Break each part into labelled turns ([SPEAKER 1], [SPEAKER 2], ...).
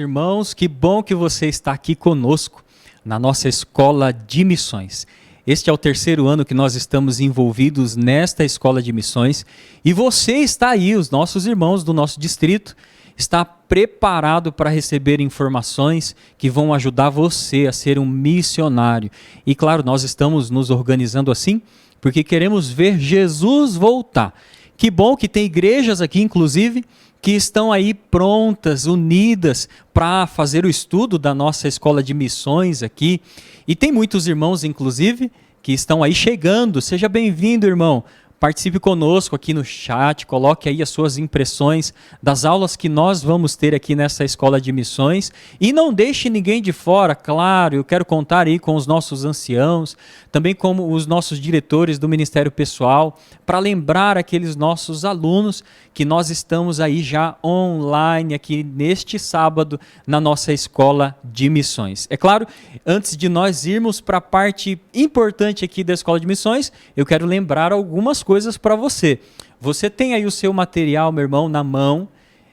[SPEAKER 1] irmãos, que bom que você está aqui conosco na nossa escola de missões. Este é o terceiro ano que nós estamos envolvidos nesta escola de missões e você está aí, os nossos irmãos do nosso distrito, está preparado para receber informações que vão ajudar você a ser um missionário. E claro, nós estamos nos organizando assim porque queremos ver Jesus voltar. Que bom que tem igrejas aqui, inclusive, que estão aí prontas, unidas para fazer o estudo da nossa escola de missões aqui. E tem muitos irmãos, inclusive, que estão aí chegando. Seja bem-vindo, irmão. Participe conosco aqui no chat, coloque aí as suas impressões das aulas que nós vamos ter aqui nessa escola de missões e não deixe ninguém de fora, claro, eu quero contar aí com os nossos anciãos, também como os nossos diretores do Ministério Pessoal, para lembrar aqueles nossos alunos que nós estamos aí já online aqui neste sábado na nossa escola de missões. É claro, antes de nós irmos para a parte importante aqui da escola de missões, eu quero lembrar algumas coisas para você. Você tem aí o seu material, meu irmão, na mão,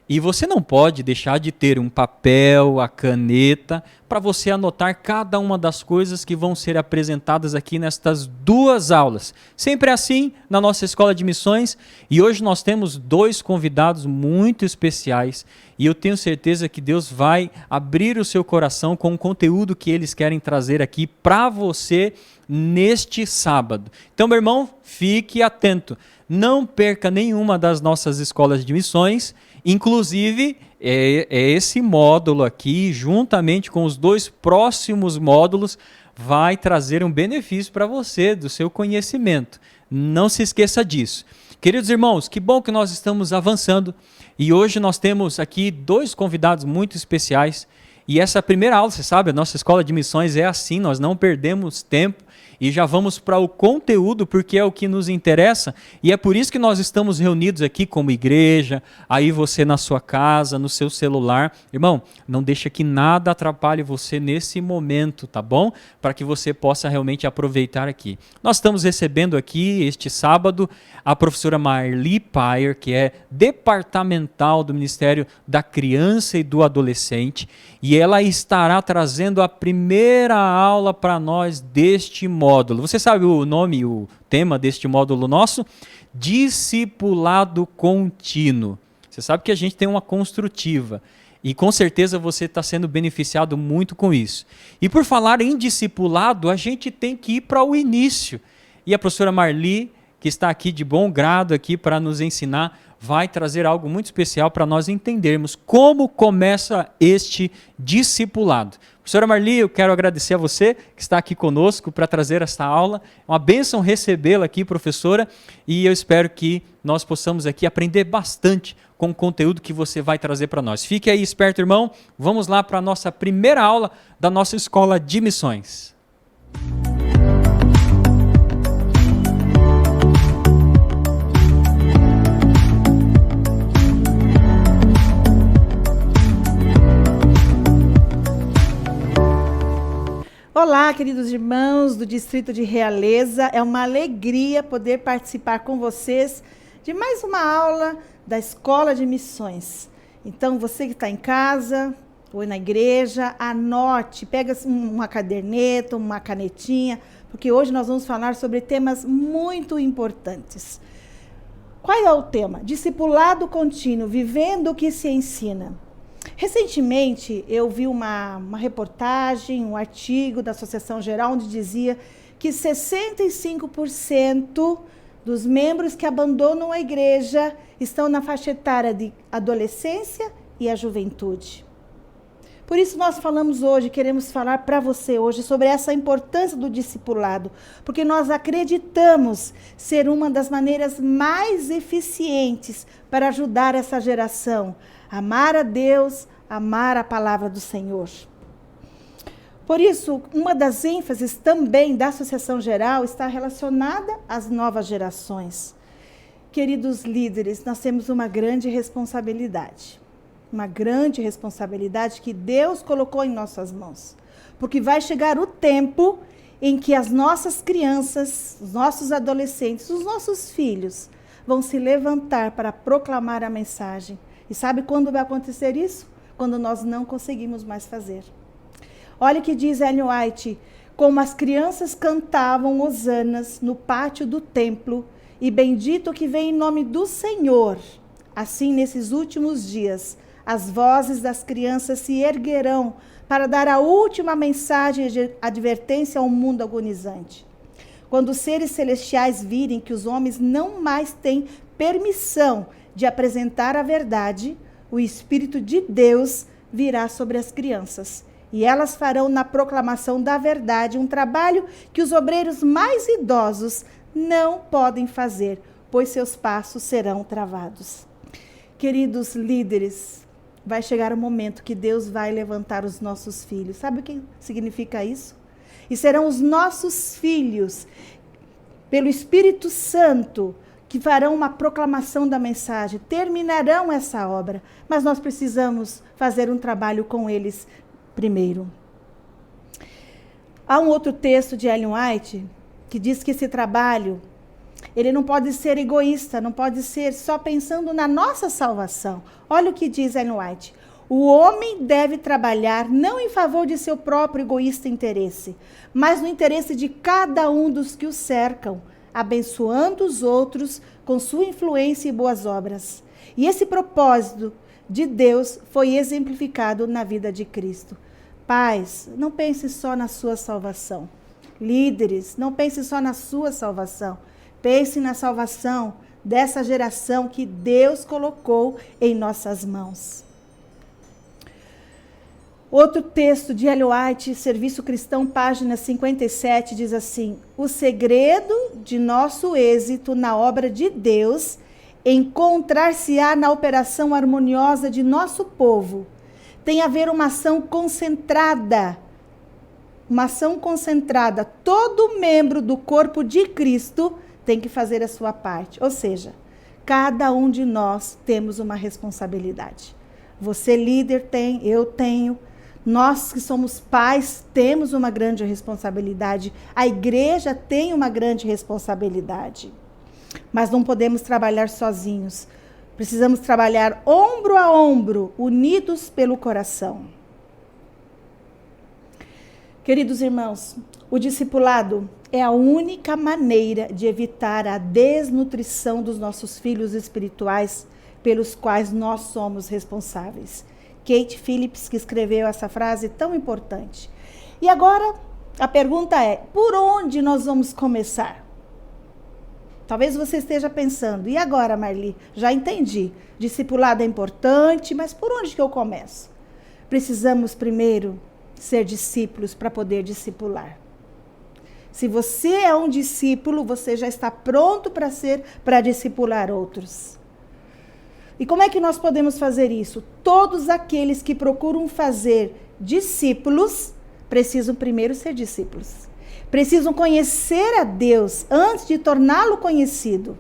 [SPEAKER 1] e você não pode deixar de ter um papel, a caneta, para você anotar cada uma das coisas que vão ser apresentadas aqui nestas duas aulas. Sempre assim, na nossa escola de missões, e hoje nós temos dois convidados muito especiais, e eu tenho certeza que Deus vai abrir o seu coração com o conteúdo que eles querem trazer aqui para você neste sábado. Então, meu irmão, fique atento. Não perca nenhuma das nossas escolas de missões. Inclusive, é esse módulo aqui, juntamente com os dois próximos módulos, vai trazer um benefício para você, do seu conhecimento. Não se esqueça disso. Queridos irmãos, que bom que nós estamos avançando. E hoje nós temos aqui dois convidados muito especiais. E essa primeira aula, você sabe, a nossa escola de missões é assim, nós não perdemos tempo e já vamos para o conteúdo, porque é o que nos interessa, e é por isso que nós estamos reunidos aqui como igreja, aí você na sua casa, no seu celular. Irmão, não deixa que nada atrapalhe você nesse momento, tá bom? Para que você possa realmente aproveitar aqui. Nós estamos recebendo aqui, este sábado, a professora Marli Payer, que é departamental do Ministério da Criança e do Adolescente, e ela estará trazendo a primeira aula para nós deste módulo. Você sabe o nome, o tema deste módulo nosso? Discipulado contínuo. Você sabe que a gente tem uma construtiva e com certeza você está sendo beneficiado muito com isso. E por falar em discipulado, a gente tem que ir para o início. E a professora Marli, que está aqui de bom grado aqui para nos ensinar, vai trazer algo muito especial para nós entendermos como começa este discipulado. Professora Marli, eu quero agradecer a você que está aqui conosco para trazer esta aula. É uma bênção recebê-la aqui, professora, e eu espero que nós possamos aqui aprender bastante com o conteúdo que você vai trazer para nós. Fique aí esperto, irmão. Vamos lá para a nossa primeira aula da nossa escola de missões.
[SPEAKER 2] Olá, queridos irmãos do Distrito de Realeza. É uma alegria poder participar com vocês de mais uma aula da Escola de Missões. Então, você que está em casa ou na igreja, anote, pega uma caderneta, uma canetinha, porque hoje nós vamos falar sobre temas muito importantes. Qual é o tema? Discipulado contínuo, vivendo o que se ensina. Recentemente, eu vi uma reportagem, um artigo da Associação Geral, onde dizia que 65% dos membros que abandonam a igreja estão na faixa etária de adolescência e a juventude. Por isso nós falamos hoje, queremos falar para você hoje sobre essa importância do discipulado, porque nós acreditamos ser uma das maneiras mais eficientes para ajudar essa geração a amar a Deus, amar a palavra do Senhor. Por isso, uma das ênfases também da Associação Geral está relacionada às novas gerações. Queridos líderes, nós temos uma grande responsabilidade. Uma grande responsabilidade que Deus colocou em nossas mãos. Porque vai chegar o tempo em que as nossas crianças, os nossos adolescentes, os nossos filhos vão se levantar para proclamar a mensagem. E sabe quando vai acontecer isso? quando nós não conseguimos mais fazer. Olha o que diz Ellen White: como as crianças cantavam hosanas no pátio do templo, e bendito que vem em nome do Senhor, assim nesses últimos dias, as vozes das crianças se erguerão para dar a última mensagem de advertência ao mundo agonizante. Quando os seres celestiais virem que os homens não mais têm permissão de apresentar a verdade, o Espírito de Deus virá sobre as crianças, e elas farão na proclamação da verdade um trabalho que os obreiros mais idosos não podem fazer, pois seus passos serão travados. Queridos líderes, vai chegar o momento que Deus vai levantar os nossos filhos. Sabe o que significa isso? E serão os nossos filhos, pelo Espírito Santo, que farão uma proclamação da mensagem, terminarão essa obra, mas nós precisamos fazer um trabalho com eles primeiro. Há um outro texto de Ellen White que diz que esse trabalho, ele não pode ser egoísta, não pode ser só pensando na nossa salvação. Olha o que diz Ellen White: o homem deve trabalhar não em favor de seu próprio egoísta interesse, mas no interesse de cada um dos que o cercam, abençoando os outros com sua influência e boas obras. E esse propósito de Deus foi exemplificado na vida de Cristo. Pais, não pense só na sua salvação. Líderes, não pense só na sua salvação. Pense na salvação dessa geração que Deus colocou em nossas mãos. Outro texto de Ellen White, Serviço Cristão, página 57, diz assim: o segredo de nosso êxito na obra de Deus encontrar-se-á na operação harmoniosa de nosso povo. Tem a ver uma ação concentrada. Uma ação concentrada. Todo membro do corpo de Cristo tem que fazer a sua parte. Ou seja, cada um de nós temos uma responsabilidade. Você, líder, tem, eu tenho. Nós que somos pais temos uma grande responsabilidade. A igreja tem uma grande responsabilidade. Mas não podemos trabalhar sozinhos. Precisamos trabalhar ombro a ombro, unidos pelo coração. Queridos irmãos, o discipulado é a única maneira de evitar a desnutrição dos nossos filhos espirituais, pelos quais nós somos responsáveis. Kate Phillips, que escreveu essa frase tão importante. E agora, a pergunta é: por onde nós vamos começar? Talvez você esteja pensando: e agora, Marli? Já entendi. Discipulado é importante, mas por onde que eu começo? Precisamos primeiro ser discípulos para poder discipular. Se você é um discípulo, você já está pronto para discipular outros. E como é que nós podemos fazer isso? Todos aqueles que procuram fazer discípulos precisam primeiro ser discípulos. Precisam conhecer a Deus antes de torná-lo conhecido.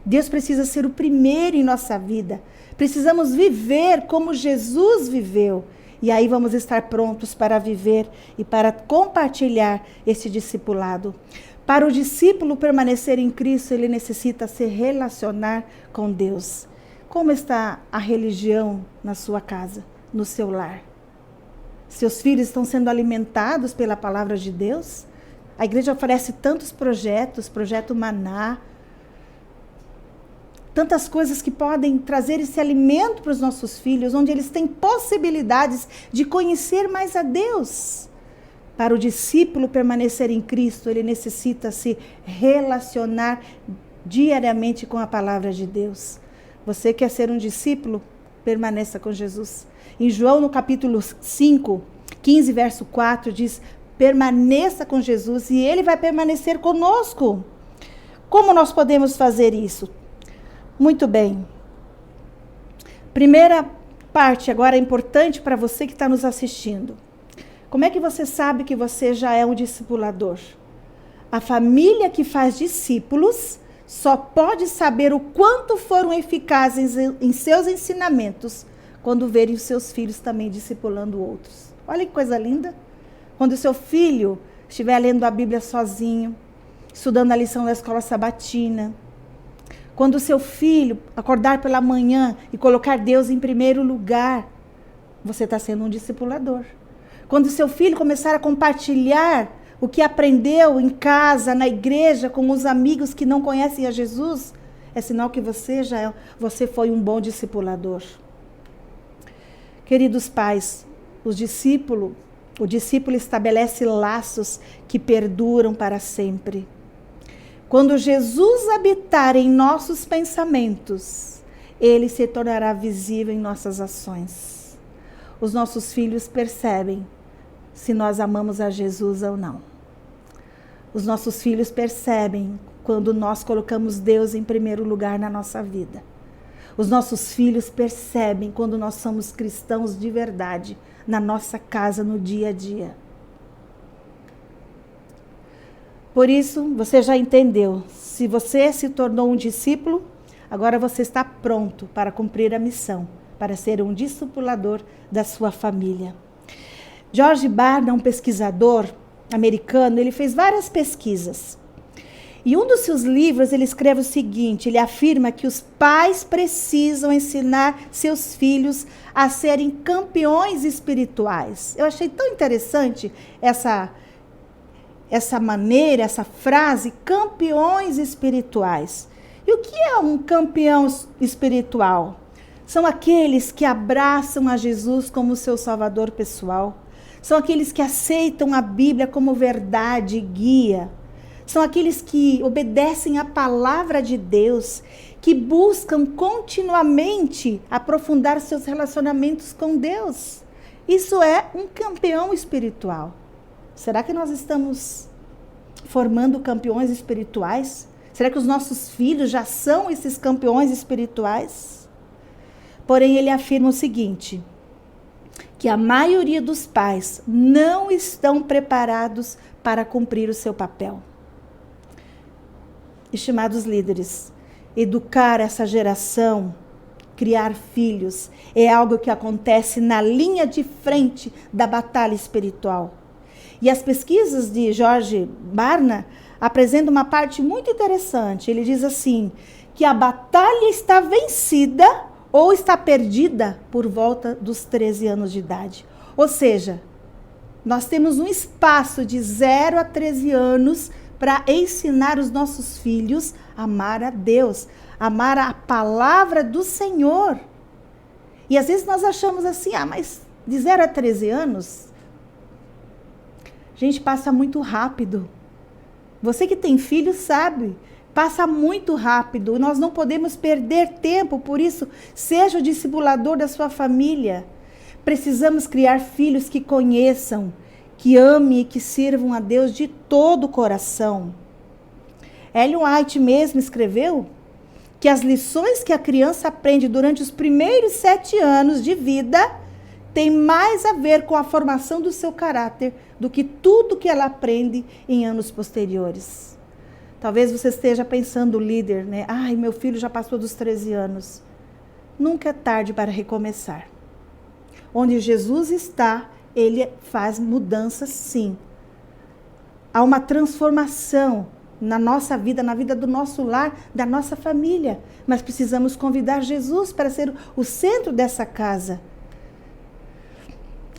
[SPEAKER 2] Deus precisa ser o primeiro em nossa vida. Precisamos viver como Jesus viveu. E aí vamos estar prontos para viver e para compartilhar esse discipulado. Para o discípulo permanecer em Cristo, ele necessita se relacionar com Deus. Como está a religião na sua casa, no seu lar? Seus filhos estão sendo alimentados pela palavra de Deus? A igreja oferece tantos projetos, projeto Maná, tantas coisas que podem trazer esse alimento para os nossos filhos, onde eles têm possibilidades de conhecer mais a Deus. Para o discípulo permanecer em Cristo, ele necessita se relacionar diariamente com a palavra de Deus. Você quer ser um discípulo? Permaneça com Jesus. Em João, no capítulo 5, 15, verso 4, diz: permaneça com Jesus e ele vai permanecer conosco. Como nós podemos fazer isso? Muito bem. Primeira parte agora é importante para você que está nos assistindo. Como é que você sabe que você já é um discipulador? A família que faz discípulos só pode saber o quanto foram eficazes em seus ensinamentos quando verem os seus filhos também discipulando outros. Olha que coisa linda. Quando o seu filho estiver lendo a Bíblia sozinho, estudando a lição da escola sabatina, quando o seu filho acordar pela manhã e colocar Deus em primeiro lugar, você está sendo um discipulador. Quando seu filho começar a compartilhar o que aprendeu em casa, na igreja, com os amigos que não conhecem a Jesus, é sinal que você foi um bom discipulador. Queridos pais, o discípulo estabelece laços que perduram para sempre. Quando Jesus habitar em nossos pensamentos, ele se tornará visível em nossas ações. Os nossos filhos percebem se nós amamos a Jesus ou não. Os nossos filhos percebem quando nós colocamos Deus em primeiro lugar na nossa vida. Os nossos filhos percebem quando nós somos cristãos de verdade na nossa casa, no dia a dia. Por isso, você já entendeu. Se você se tornou um discípulo, agora você está pronto para cumprir a missão, para ser um discipulador da sua família. George Barna, um pesquisador americano, ele fez várias pesquisas. E um dos seus livros, ele escreve o seguinte, ele afirma que os pais precisam ensinar seus filhos a serem campeões espirituais. Eu achei tão interessante essa maneira, essa frase, campeões espirituais. E o que é um campeão espiritual? São aqueles que abraçam a Jesus como seu salvador pessoal. São aqueles que aceitam a Bíblia como verdade e guia. São aqueles que obedecem à palavra de Deus, que buscam continuamente aprofundar seus relacionamentos com Deus. Isso é um campeão espiritual. Será que nós estamos formando campeões espirituais? Será que os nossos filhos já são esses campeões espirituais? Porém, ele afirma o seguinte, que a maioria dos pais não estão preparados para cumprir o seu papel. Estimados líderes, educar essa geração, criar filhos, é algo que acontece na linha de frente da batalha espiritual. E as pesquisas de George Barna apresentam uma parte muito interessante. Ele diz assim, que a batalha está vencida ou está perdida por volta dos 13 anos de idade. Ou seja, nós temos um espaço de 0 a 13 anos para ensinar os nossos filhos a amar a Deus, amar a palavra do Senhor. E às vezes nós achamos assim, mas de 0 a 13 anos, gente, passa muito rápido. Você que tem filho sabe, passa muito rápido. Nós não podemos perder tempo, por isso, seja o discipulador da sua família. Precisamos criar filhos que conheçam, que amem e que sirvam a Deus de todo o coração. Ellen White mesmo escreveu que as lições que a criança aprende durante os primeiros 7 anos de vida têm mais a ver com a formação do seu caráter do que tudo que ela aprende em anos posteriores. Talvez você esteja pensando, líder, né? Meu filho já passou dos 13 anos. Nunca é tarde para recomeçar. Onde Jesus está, ele faz mudanças, sim. Há uma transformação na nossa vida, na vida do nosso lar, da nossa família. Mas precisamos convidar Jesus para ser o centro dessa casa.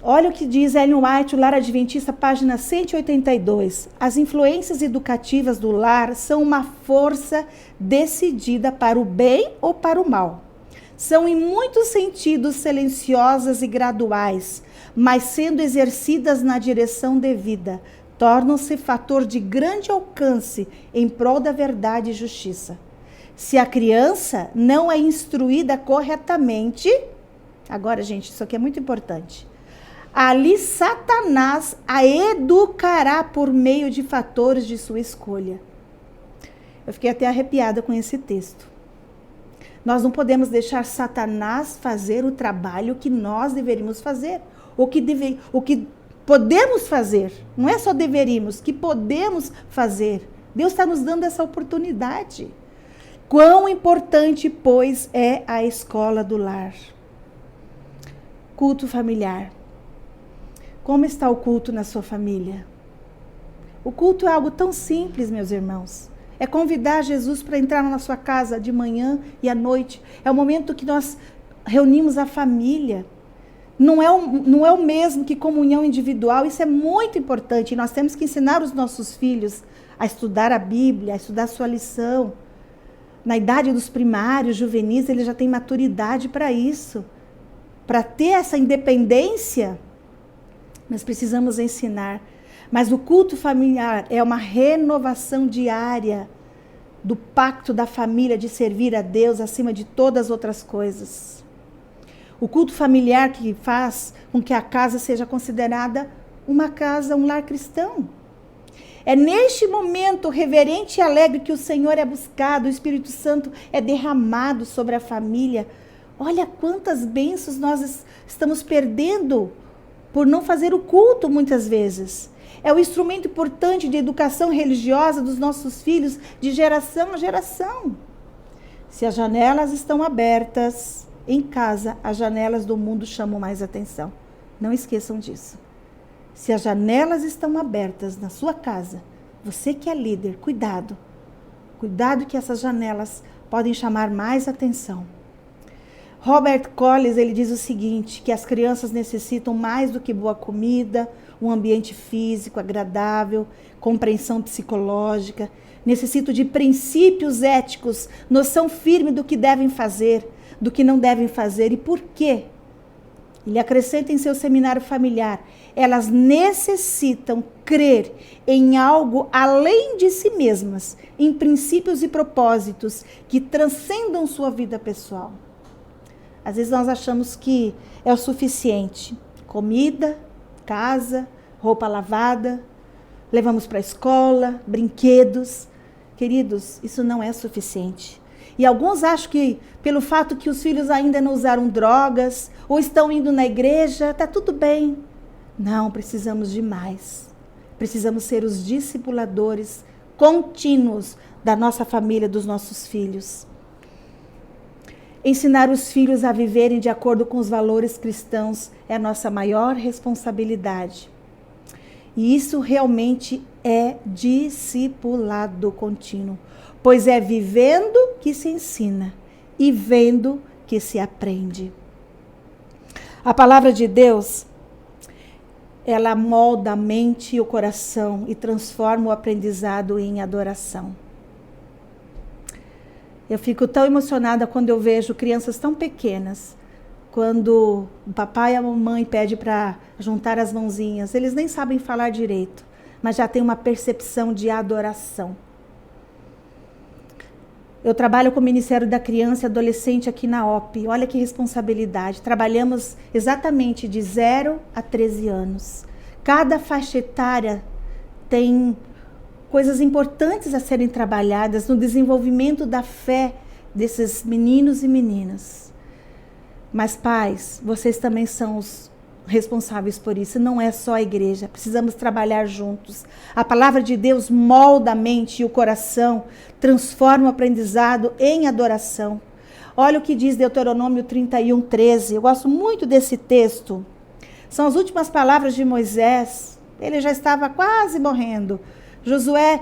[SPEAKER 2] Olha o que diz Ellen White, o Lar Adventista, página 182. As influências educativas do lar são uma força decidida para o bem ou para o mal. São, em muitos sentidos, silenciosas e graduais, mas sendo exercidas na direção devida, tornam-se fator de grande alcance em prol da verdade e justiça. Se a criança não é instruída corretamente, agora, gente, isso aqui é muito importante, ali Satanás a educará por meio de fatores de sua escolha. Eu fiquei até arrepiada com esse texto. Nós não podemos deixar Satanás fazer o trabalho que nós deveríamos fazer. O que podemos fazer. Não é só deveríamos, que podemos fazer. Deus está nos dando essa oportunidade. Quão importante, pois, é a escola do lar. Culto familiar. Como está o culto na sua família? O culto é algo tão simples, meus irmãos. É convidar Jesus para entrar na sua casa de manhã e à noite. É o momento que nós reunimos a família. não é o mesmo que comunhão individual. Isso é muito importante. Nós temos que ensinar os nossos filhos a estudar a Bíblia, a estudar a sua lição. Na idade dos primários, juvenis, eles já têm maturidade para isso. Para ter essa independência, nós precisamos ensinar. Mas o culto familiar é uma renovação diária do pacto da família de servir a Deus acima de todas as outras coisas. O culto familiar que faz com que a casa seja considerada uma casa, um lar cristão. É neste momento reverente e alegre que o Senhor é buscado, o Espírito Santo é derramado sobre a família. Olha quantas bênçãos nós estamos perdendo por não fazer o culto muitas vezes. É o instrumento importante de educação religiosa dos nossos filhos de geração a geração. Se as janelas estão abertas em casa, as janelas do mundo chamam mais atenção. Não esqueçam disso. Se as janelas estão abertas na sua casa, você que é líder, cuidado. Cuidado que essas janelas podem chamar mais atenção. Robert Collins, ele diz o seguinte, que as crianças necessitam mais do que boa comida, um ambiente físico agradável, compreensão psicológica, necessitam de princípios éticos, noção firme do que devem fazer, do que não devem fazer e por quê. Ele acrescenta em seu seminário familiar, elas necessitam crer em algo além de si mesmas, em princípios e propósitos que transcendam sua vida pessoal. Às vezes nós achamos que é o suficiente. Comida, casa, roupa lavada, levamos para a escola, brinquedos. Queridos, isso não é suficiente. E alguns acham que, pelo fato que os filhos ainda não usaram drogas, ou estão indo na igreja, está tudo bem. Não, precisamos de mais. Precisamos ser os discipuladores contínuos da nossa família, dos nossos filhos. Ensinar os filhos a viverem de acordo com os valores cristãos é a nossa maior responsabilidade. E isso realmente é discipulado contínuo, pois é vivendo que se ensina e vendo que se aprende. A palavra de Deus, ela molda a mente e o coração e transforma o aprendizado em adoração. Eu fico tão emocionada quando eu vejo crianças tão pequenas, quando o papai e a mamãe pedem para juntar as mãozinhas, eles nem sabem falar direito, mas já têm uma percepção de adoração. Eu trabalho com o Ministério da Criança e Adolescente aqui na OP. Olha que responsabilidade. Trabalhamos exatamente de 0 a 13 anos. Cada faixa etária tem coisas importantes a serem trabalhadas no desenvolvimento da fé desses meninos e meninas. Mas pais, vocês também são os responsáveis por isso. Não é só a igreja. Precisamos trabalhar juntos. A palavra de Deus molda a mente e o coração, transforma o aprendizado em adoração. Olha o que diz Deuteronômio 31:13. Eu gosto muito desse texto. São as últimas palavras de Moisés. Ele já estava quase morrendo. Josué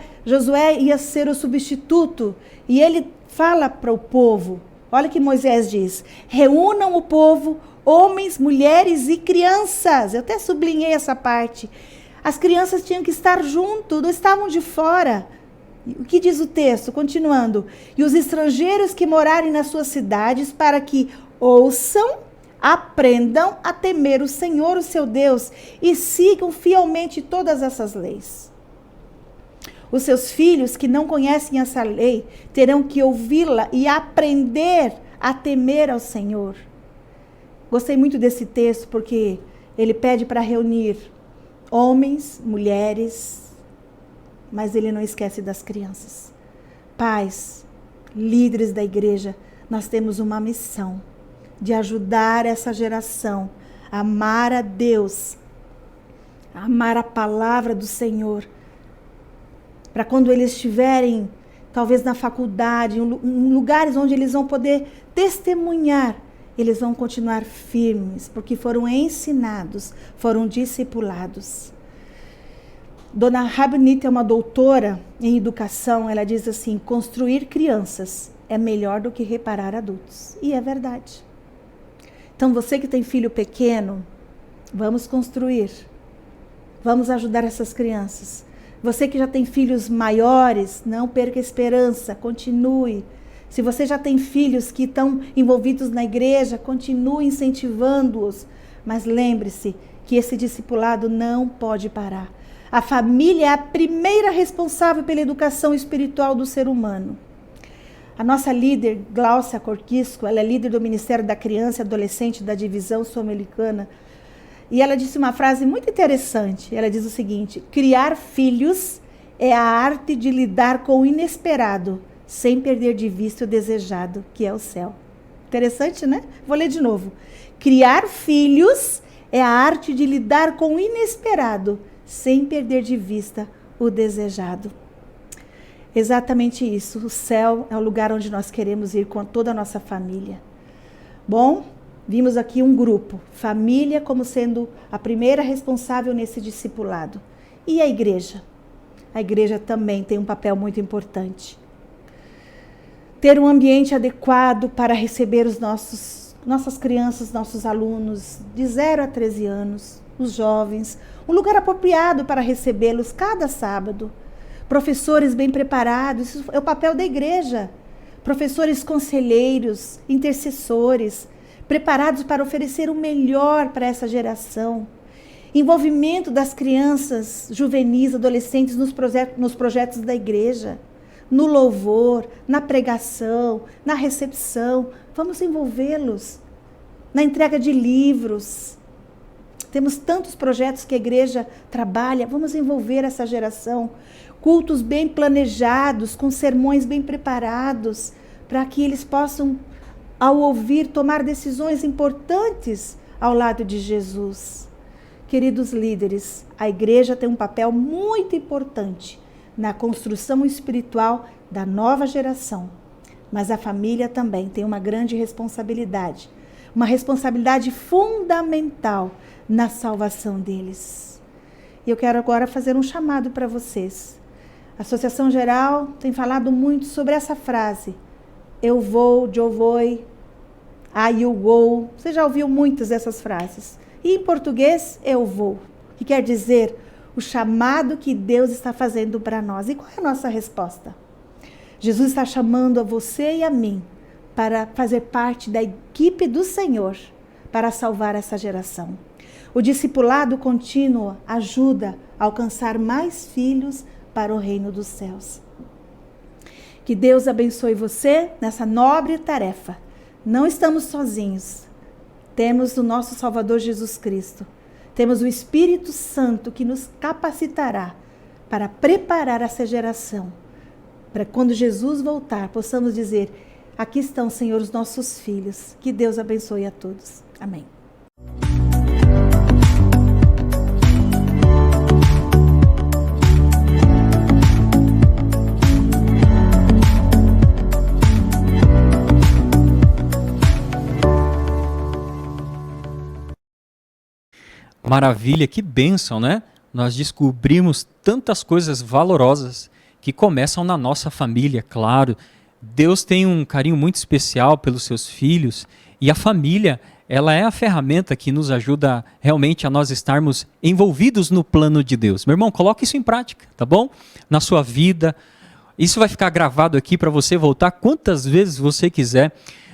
[SPEAKER 2] ia ser o substituto. E ele fala para o povo. Olha o que Moisés diz. Reúnam o povo, homens, mulheres e crianças. Eu até sublinhei essa parte. As crianças tinham que estar junto, não estavam de fora. O que diz o texto? Continuando. E os estrangeiros que morarem nas suas cidades, para que ouçam, aprendam a temer o Senhor, o seu Deus, e sigam fielmente todas essas leis. Os seus filhos que não conhecem essa lei terão que ouvi-la e aprender a temer ao Senhor. Gostei muito desse texto porque ele pede para reunir homens, mulheres, mas ele não esquece das crianças. Pais, líderes da igreja, nós temos uma missão de ajudar essa geração a amar a Deus, a amar a palavra do Senhor, para quando eles estiverem, talvez na faculdade, em lugares onde eles vão poder testemunhar, eles vão continuar firmes, porque foram ensinados, foram discipulados. Dona Rabnit é uma doutora em educação, ela diz assim, construir crianças é melhor do que reparar adultos. E é verdade. Então, você que tem filho pequeno, vamos construir. Vamos ajudar essas crianças. Você que já tem filhos maiores, não perca a esperança, continue. Se você já tem filhos que estão envolvidos na igreja, continue incentivando-os. Mas lembre-se que esse discipulado não pode parar. A família é a primeira responsável pela educação espiritual do ser humano. A nossa líder, Gláucia Corquisco, ela é líder do Ministério da Criança e Adolescente da Divisão Sul-Americana. E ela disse uma frase muito interessante. Ela diz o seguinte: criar filhos é a arte de lidar com o inesperado, sem perder de vista o desejado, que é o céu. Interessante, né? Vou ler de novo. Criar filhos é a arte de lidar com o inesperado, sem perder de vista o desejado. Exatamente isso. O céu é o lugar onde nós queremos ir com toda a nossa família. Bom, vimos aqui um grupo, família como sendo a primeira responsável nesse discipulado. E a igreja? A igreja também tem um papel muito importante. Ter um ambiente adequado para receber nossas crianças, nossos alunos de 0 a 13 anos, os jovens, um lugar apropriado para recebê-los cada sábado. Professores bem preparados, isso é o papel da igreja. Professores conselheiros, intercessores, preparados para oferecer o melhor para essa geração. Envolvimento das crianças, juvenis, adolescentes nos projetos da igreja, no louvor, na pregação, na recepção. Vamos envolvê-los na entrega de livros. Temos tantos projetos que a igreja trabalha. Vamos envolver essa geração. Cultos bem planejados, com sermões bem preparados, para que eles possam, ao ouvir, tomar decisões importantes ao lado de Jesus. Queridos líderes, a igreja tem um papel muito importante na construção espiritual da nova geração. Mas a família também tem uma grande responsabilidade, uma responsabilidade fundamental na salvação deles. E eu quero agora fazer um chamado para vocês. A Associação Geral tem falado muito sobre essa frase: eu vou, eu vou, I will go. Você já ouviu muitas dessas frases. E em português, eu vou, que quer dizer o chamado que Deus está fazendo para nós. E qual é a nossa resposta? Jesus está chamando a você e a mim para fazer parte da equipe do Senhor para salvar essa geração. O discipulado contínuo ajuda a alcançar mais filhos para o reino dos céus. Que Deus abençoe você nessa nobre tarefa. Não estamos sozinhos. Temos o nosso Salvador Jesus Cristo. Temos o Espírito Santo que nos capacitará para preparar essa geração. Para quando Jesus voltar, possamos dizer: aqui estão, Senhor, os nossos filhos. Que Deus abençoe a todos. Amém.
[SPEAKER 1] Maravilha, que bênção, né? Nós descobrimos tantas coisas valorosas que começam na nossa família, claro. Deus tem um carinho muito especial pelos seus filhos e a família, ela é a ferramenta que nos ajuda realmente a nós estarmos envolvidos no plano de Deus. Meu irmão, coloque isso em prática, tá bom? Na sua vida. Isso vai ficar gravado aqui para você voltar quantas vezes você quiser.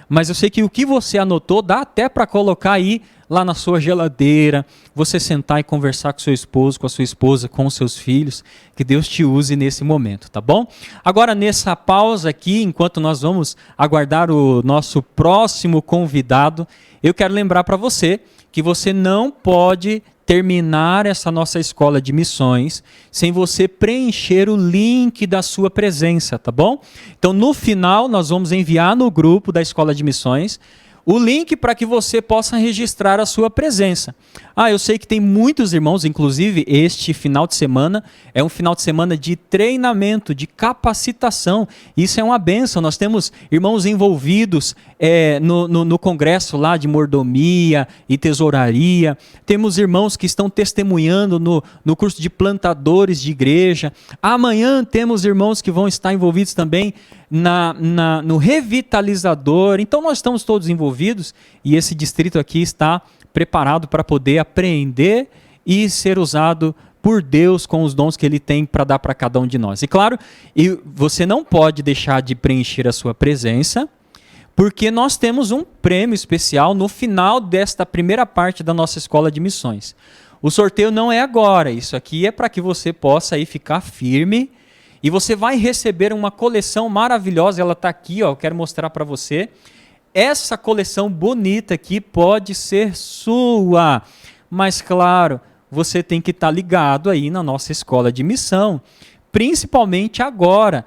[SPEAKER 1] Mas eu sei que o que você anotou dá até para colocar aí lá na sua geladeira, você sentar e conversar com seu esposo, com a sua esposa, com os seus filhos, que Deus te use nesse momento, tá bom? Agora, nessa pausa aqui, enquanto nós vamos aguardar o nosso próximo convidado, eu quero lembrar para você que você não pode terminar essa nossa escola de missões sem você preencher o link da sua presença, tá bom? Então, no final, nós vamos enviar no grupo da escola de missões o link para que você possa registrar a sua presença. Eu sei que tem muitos irmãos, inclusive este final de semana, é um final de semana de treinamento, de capacitação. Isso é uma bênção. Nós temos irmãos envolvidos no congresso lá de mordomia e tesouraria. Temos irmãos que estão testemunhando no curso de plantadores de igreja. Amanhã temos irmãos que vão estar envolvidos também no revitalizador. Então nós estamos todos envolvidos e esse distrito aqui está preparado para poder aprender e ser usado por Deus com os dons que Ele tem para dar para cada um de nós. E claro, você não pode deixar de preencher a sua presença, porque nós temos um prêmio especial no final desta primeira parte da nossa escola de missões. O sorteio não é agora, isso aqui é para que você possa aí ficar firme e você vai receber uma coleção maravilhosa, ela está aqui, ó, eu quero mostrar para você. Essa coleção bonita aqui pode ser sua, mas claro, você tem que estar ligado aí na nossa escola de missão, principalmente agora,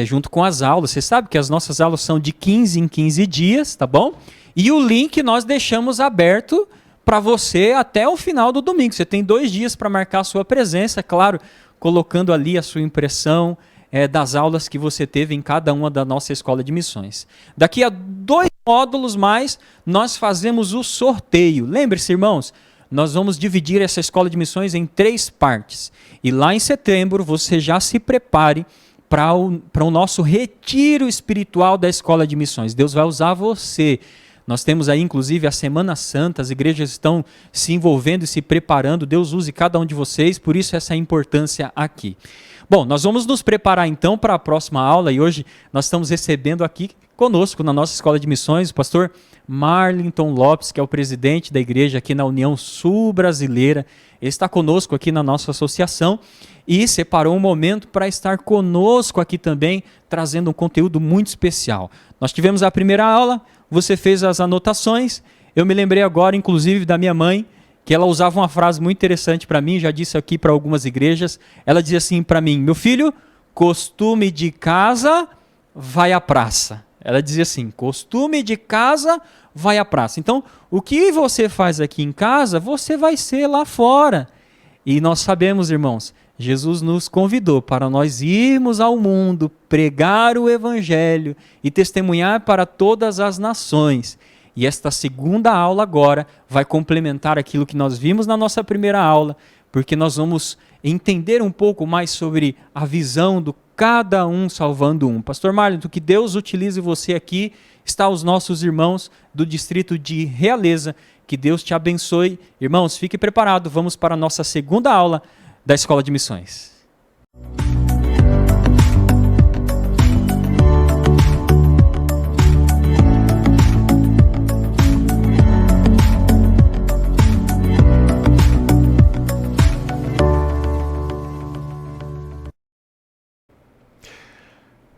[SPEAKER 1] junto com as aulas. Você sabe que as nossas aulas são de 15 em 15 dias, tá bom? E o link nós deixamos aberto para você até o final do domingo. Você tem 2 dias para marcar a sua presença, claro, colocando ali a sua impressão das aulas que você teve em cada uma da nossa escola de missões. Daqui a 2 módulos mais, nós fazemos o sorteio. Lembre-se, irmãos, nós vamos dividir essa escola de missões em 3 partes. E lá em setembro, você já se prepare para o nosso retiro espiritual da escola de missões. Deus vai usar você. Nós temos aí, inclusive, a Semana Santa, as igrejas estão se envolvendo e se preparando. Deus use cada um de vocês, por isso essa importância aqui. Bom, nós vamos nos preparar então para a próxima aula e hoje nós estamos recebendo aqui conosco na nossa escola de missões o pastor Marlington Lopes, que é o presidente da igreja aqui na União Sul Brasileira. Ele está conosco aqui na nossa associação e separou um momento para estar conosco aqui também, trazendo um conteúdo muito especial. Nós tivemos a primeira aula, você fez as anotações, eu me lembrei agora, inclusive, da minha mãe, que ela usava uma frase muito interessante para mim, já disse aqui para algumas igrejas, ela dizia assim para mim: meu filho, costume de casa, vai à praça. Ela dizia assim, costume de casa, vai à praça. Então, o que você faz aqui em casa, você vai ser lá fora. E nós sabemos, irmãos, Jesus nos convidou para nós irmos ao mundo, pregar o evangelho e testemunhar para todas as nações. E esta segunda aula agora vai complementar aquilo que nós vimos na nossa primeira aula, porque nós vamos entender um pouco mais sobre a visão do cada um salvando um. Pastor Marlington, que Deus utilize você aqui, está os nossos irmãos do distrito de Realeza, que Deus te abençoe. Irmãos, fique preparado, vamos para a nossa segunda aula da Escola de Missões.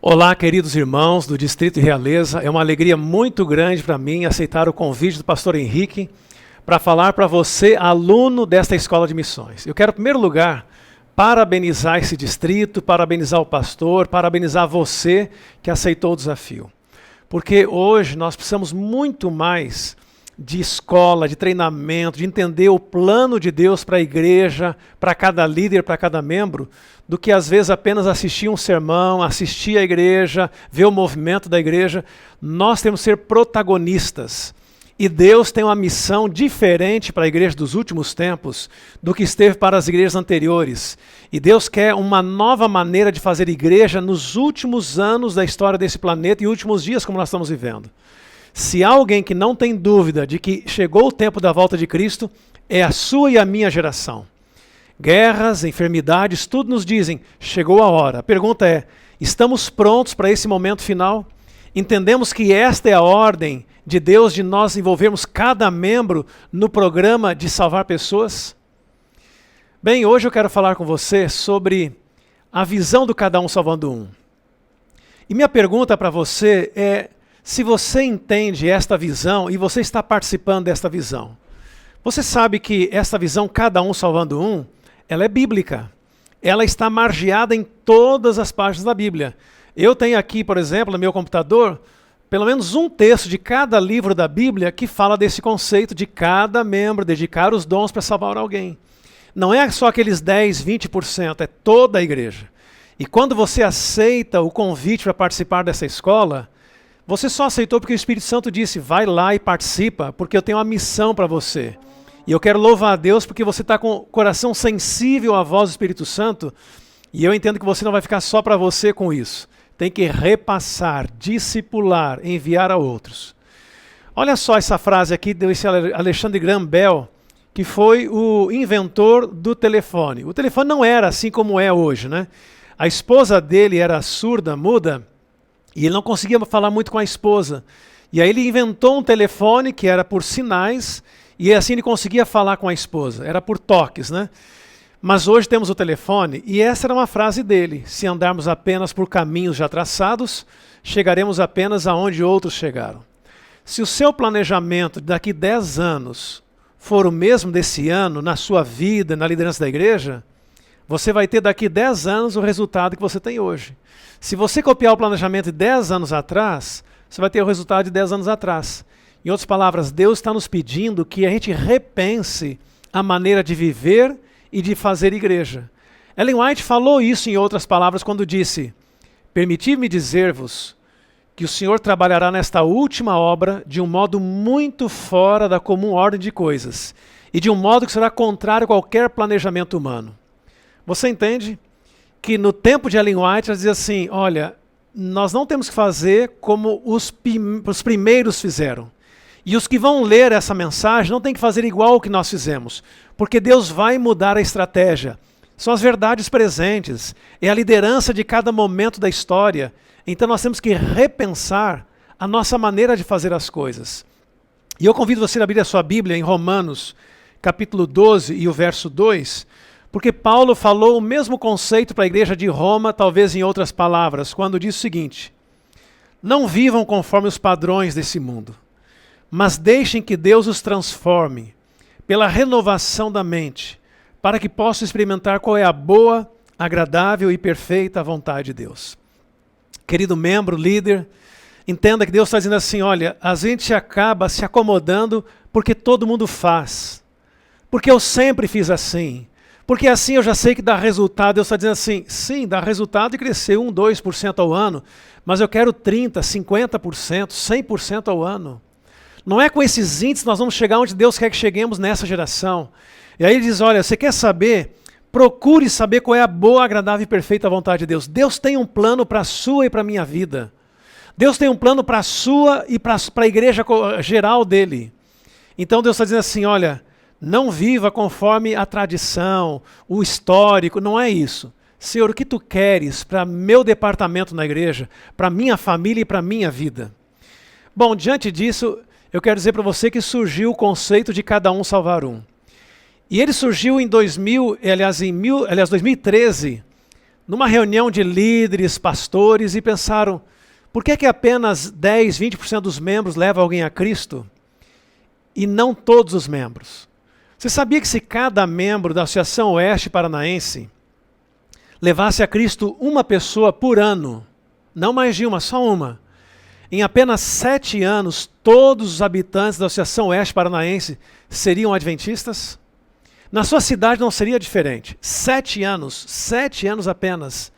[SPEAKER 3] Olá, queridos irmãos do Distrito Realeza. É uma alegria muito grande para mim aceitar o convite do pastor Henrique para falar para você, aluno desta Escola de Missões. Eu quero, em primeiro lugar, parabenizar esse distrito, parabenizar o pastor, parabenizar você que aceitou o desafio. Porque hoje nós precisamos muito mais de escola, de treinamento, de entender o plano de Deus para a igreja, para cada líder, para cada membro, do que às vezes apenas assistir um sermão, assistir a igreja, ver o movimento da igreja. Nós temos que ser protagonistas. E Deus tem uma missão diferente para a igreja dos últimos tempos do que esteve para as igrejas anteriores. E Deus quer uma nova maneira de fazer igreja nos últimos anos da história desse planeta e últimos dias como nós estamos vivendo. Se há alguém que não tem dúvida de que chegou o tempo da volta de Cristo, é a sua e a minha geração. Guerras, enfermidades, tudo nos dizem, chegou a hora. A pergunta é, estamos prontos para esse momento final? Entendemos que esta é a ordem de Deus de nós envolvermos cada membro no programa de salvar pessoas? Bem, hoje eu quero falar com você sobre a visão do cada um salvando um. E minha pergunta para você é, se você entende esta visão e você está participando desta visão. Você sabe que esta visão, cada um salvando um, ela é bíblica. Ela está margeada em todas as páginas da Bíblia. Eu tenho aqui, por exemplo, no meu computador, pelo menos um texto de cada livro da Bíblia que fala desse conceito de cada membro dedicar os dons para salvar alguém. Não é só aqueles 10, 20%, é toda a igreja. E quando você aceita o convite para participar dessa escola, você só aceitou porque o Espírito Santo disse, vai lá e participa, porque eu tenho uma missão para você. E eu quero louvar a Deus porque você está com o coração sensível à voz do Espírito Santo, e eu entendo que você não vai ficar só para você com isso. tem que repassar, discipular, enviar a outros. Olha só essa frase aqui desse Alexander Graham Bell, que foi o inventor do telefone. O telefone não era assim como é hoje, né? A esposa dele era surda, muda, e ele não conseguia falar muito com a esposa. E aí ele inventou um telefone que era por sinais, e assim ele conseguia falar com a esposa. Era por toques, né? Mas hoje temos o telefone, e essa era uma frase dele: se andarmos apenas por caminhos já traçados, chegaremos apenas aonde outros chegaram. Se o seu planejamento daqui 10 anos for o mesmo desse ano, na sua vida, na liderança da igreja, você vai ter daqui 10 anos o resultado que você tem hoje. Se você copiar o planejamento de 10 anos atrás, você vai ter o resultado de 10 anos atrás. Em outras palavras, Deus está nos pedindo que a gente repense a maneira de viver e de fazer igreja. Ellen White falou isso em outras palavras quando disse: permiti-me dizer-vos que o Senhor trabalhará nesta última obra de um modo muito fora da comum ordem de coisas e de um modo que será contrário a qualquer planejamento humano. Você entende que no tempo de Ellen White ela dizia assim: olha, nós não temos que fazer como os primeiros fizeram. E os que vão ler essa mensagem não têm que fazer igual o que nós fizemos, porque Deus vai mudar a estratégia. São as verdades presentes, é a liderança de cada momento da história. Então nós temos que repensar a nossa maneira de fazer as coisas. E eu convido você a abrir a sua Bíblia em Romanos, capítulo 12 e o verso 2, porque Paulo falou o mesmo conceito para a igreja de Roma, talvez em outras palavras, quando diz o seguinte: não vivam conforme os padrões desse mundo, mas deixem que Deus os transforme pela renovação da mente, para que possam experimentar qual é a boa, agradável e perfeita vontade de Deus. Querido membro, líder, entenda que Deus está dizendo assim: olha, a gente acaba se acomodando porque todo mundo faz, porque eu sempre fiz assim, porque assim eu já sei que dá resultado. Deus está dizendo assim: sim, dá resultado e crescer 1, 2% ao ano, mas eu quero 30%, 50%, 100% ao ano. Não é com esses índices que nós vamos chegar onde Deus quer que cheguemos nessa geração. E aí ele diz: olha, você quer saber? Procure saber qual é a boa, agradável e perfeita vontade de Deus. Deus tem um plano para a sua e para a minha vida. Deus tem um plano para a sua e para a igreja geral dele. Então Deus está dizendo assim: olha, não viva conforme a tradição, o histórico, não é isso. Senhor, o que tu queres para meu departamento na igreja, para minha família e para minha vida? Bom, diante disso, eu quero dizer para você que surgiu o conceito de cada um salvar um. E ele surgiu em 2013, numa reunião de líderes, pastores, e pensaram: por que apenas 10, 20% dos membros levam alguém a Cristo e não todos os membros? Você sabia que se cada membro da Associação Oeste Paranaense levasse a Cristo uma pessoa por ano, não mais de uma, só uma, em apenas 7 anos, todos os habitantes da Associação Oeste Paranaense seriam adventistas? Na sua cidade não seria diferente. 7 anos apenas,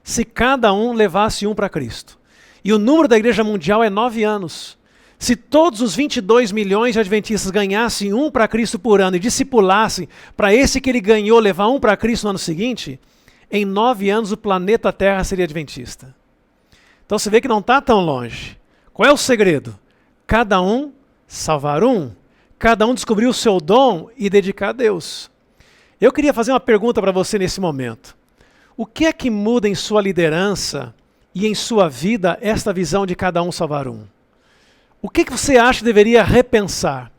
[SPEAKER 3] se cada um levasse um para Cristo. E o número da igreja mundial é 9 anos. Se todos os 22 milhões de adventistas ganhassem um para Cristo por ano e discipulassem para esse que ele ganhou levar um para Cristo no ano seguinte, em 9 anos o planeta Terra seria adventista. Então você vê que não está tão longe. Qual é o segredo? Cada um salvar um. Cada um descobrir o seu dom e dedicar a Deus. Eu queria fazer uma pergunta para você nesse momento. O que é que muda em sua liderança e em sua vida esta visão de cada um salvar um? O que você acha que deveria repensar?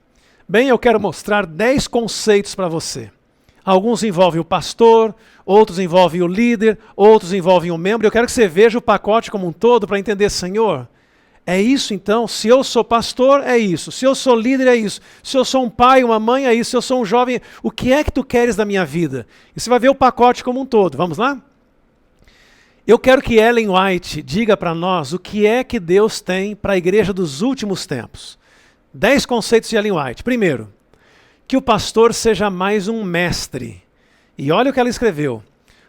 [SPEAKER 3] Bem, eu quero mostrar 10 conceitos para você. Alguns envolvem o pastor, outros envolvem o líder, outros envolvem o membro. Eu quero que você veja o pacote como um todo para entender: Senhor, é isso então? Se eu sou pastor, é isso. Se eu sou líder, é isso. Se eu sou um pai, uma mãe, é isso. Se eu sou um jovem, o que é que tu queres da minha vida? E você vai ver o pacote como um todo. Vamos lá? Eu quero que Ellen White diga para nós o que é que Deus tem para a igreja dos últimos tempos. 10 conceitos de Ellen White. Primeiro, que o pastor seja mais um mestre. E olha o que ela escreveu: